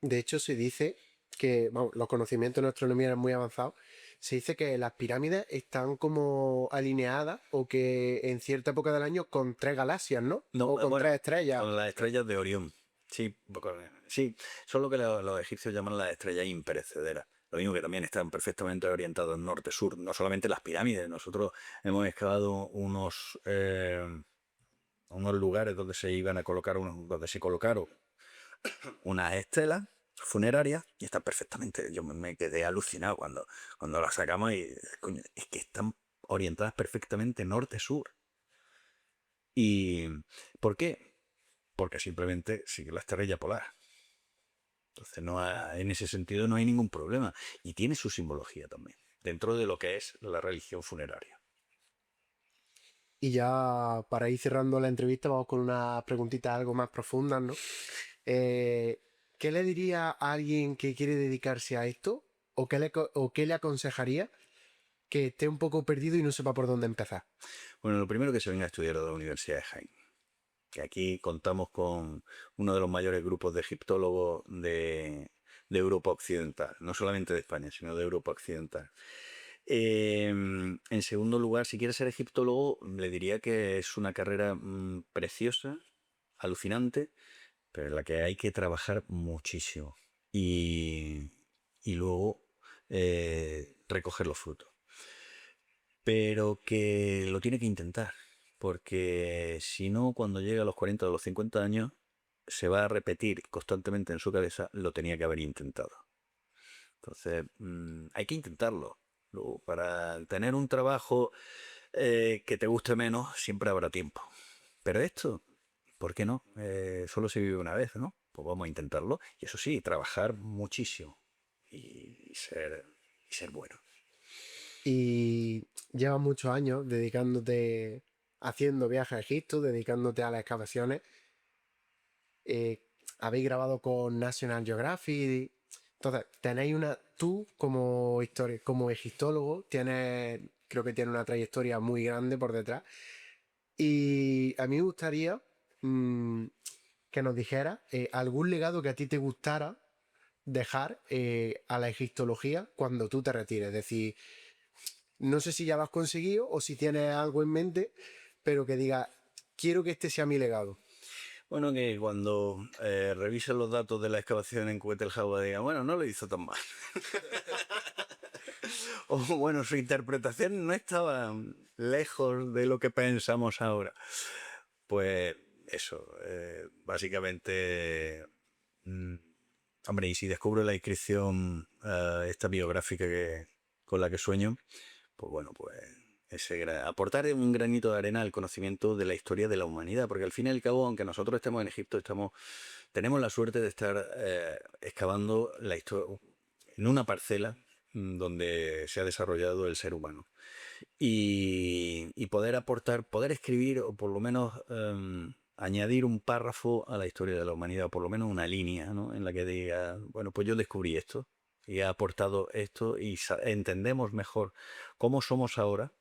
De hecho, se dice que vamos, los conocimientos en astronomía eran muy avanzados. Se dice que las pirámides están como alineadas o que en cierta época del año con 3 galaxias, ¿no? No, O con bueno, 3 estrellas. con las estrellas de Orión. Sí, sí, son lo que los egipcios llaman las estrellas imperecederas. Lo mismo que también están perfectamente orientados norte-sur, no solamente las pirámides. Nosotros hemos excavado unos lugares donde se iban a colocar, donde se colocaron unas estelas funerarias y están perfectamente. Yo me quedé alucinado cuando las sacamos y coño, es que están orientadas perfectamente norte-sur. ¿Y por qué? Porque simplemente sigue la estrella polar. Entonces en ese sentido no hay ningún problema. Y tiene su simbología también, dentro de lo que es la religión funeraria. Y ya para ir cerrando la entrevista, vamos con unas preguntitas algo más profundas, ¿no? ¿Qué le diría a alguien que quiere dedicarse a esto? ¿O qué le aconsejaría que esté un poco perdido y no sepa por dónde empezar? Bueno, lo primero que se venga a estudiar a la Universidad de Jaén. Que aquí contamos con uno de los mayores grupos de egiptólogos de Europa Occidental. No solamente de España, sino de Europa Occidental. En segundo lugar, si quieres ser egiptólogo, le diría que es una carrera preciosa, alucinante, pero en la que hay que trabajar muchísimo y luego recoger los frutos. Pero que lo tiene que intentar, porque si no, cuando llegue a los 40 o los 50 años, se va a repetir constantemente en su cabeza, lo tenía que haber intentado. Entonces, hay que intentarlo. Luego, para tener un trabajo que te guste menos, siempre habrá tiempo. Pero esto, ¿por qué no? Solo se vive una vez, ¿no? Pues vamos a intentarlo. Y eso sí, trabajar muchísimo y ser bueno. Y llevas muchos años dedicándote, haciendo viajes a Egipto, dedicándote a las excavaciones. Habéis grabado con National Geographic. Entonces, tenéis tú como egiptólogo, creo que tiene una trayectoria muy grande por detrás. Y a mí me gustaría que nos dijera algún legado que a ti te gustara dejar a la egiptología cuando tú te retires. Es decir, no sé si ya lo has conseguido o si tienes algo en mente, pero que diga, quiero que este sea mi legado. Bueno, que cuando revisen los datos de la excavación en Cubete el Jagua diga, bueno, no lo hizo tan mal. O bueno, su interpretación no estaba lejos de lo que pensamos ahora. Pues eso, básicamente, hombre, y si descubro la inscripción esta biográfica con la que sueño, pues bueno, pues aportar un granito de arena al conocimiento de la historia de la humanidad, porque al fin y al cabo, aunque nosotros estemos en Egipto, tenemos la suerte de estar excavando la historia en una parcela donde se ha desarrollado el ser humano. Y poder aportar, poder escribir o por lo menos añadir un párrafo a la historia de la humanidad, o por lo menos una línea, ¿no? En la que diga, bueno, pues yo descubrí esto y he aportado esto y entendemos mejor cómo somos ahora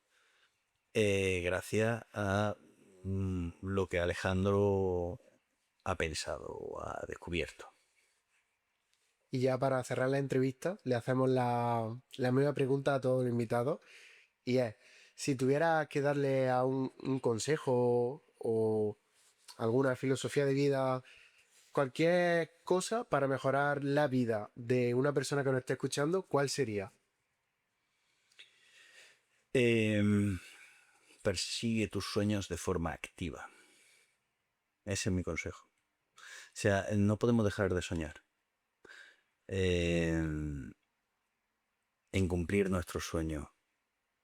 gracias a lo que Alejandro ha pensado o ha descubierto. Y ya para cerrar la entrevista, le hacemos la misma pregunta a todos los invitados. Y es, si tuvieras que darle a un consejo o alguna filosofía de vida, cualquier cosa para mejorar la vida de una persona que nos esté escuchando, ¿cuál sería? Persigue tus sueños de forma activa. Ese es mi consejo. O sea, no podemos dejar de soñar en cumplir nuestros sueños,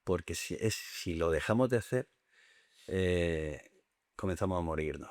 porque si lo dejamos de hacer, comenzamos a morirnos.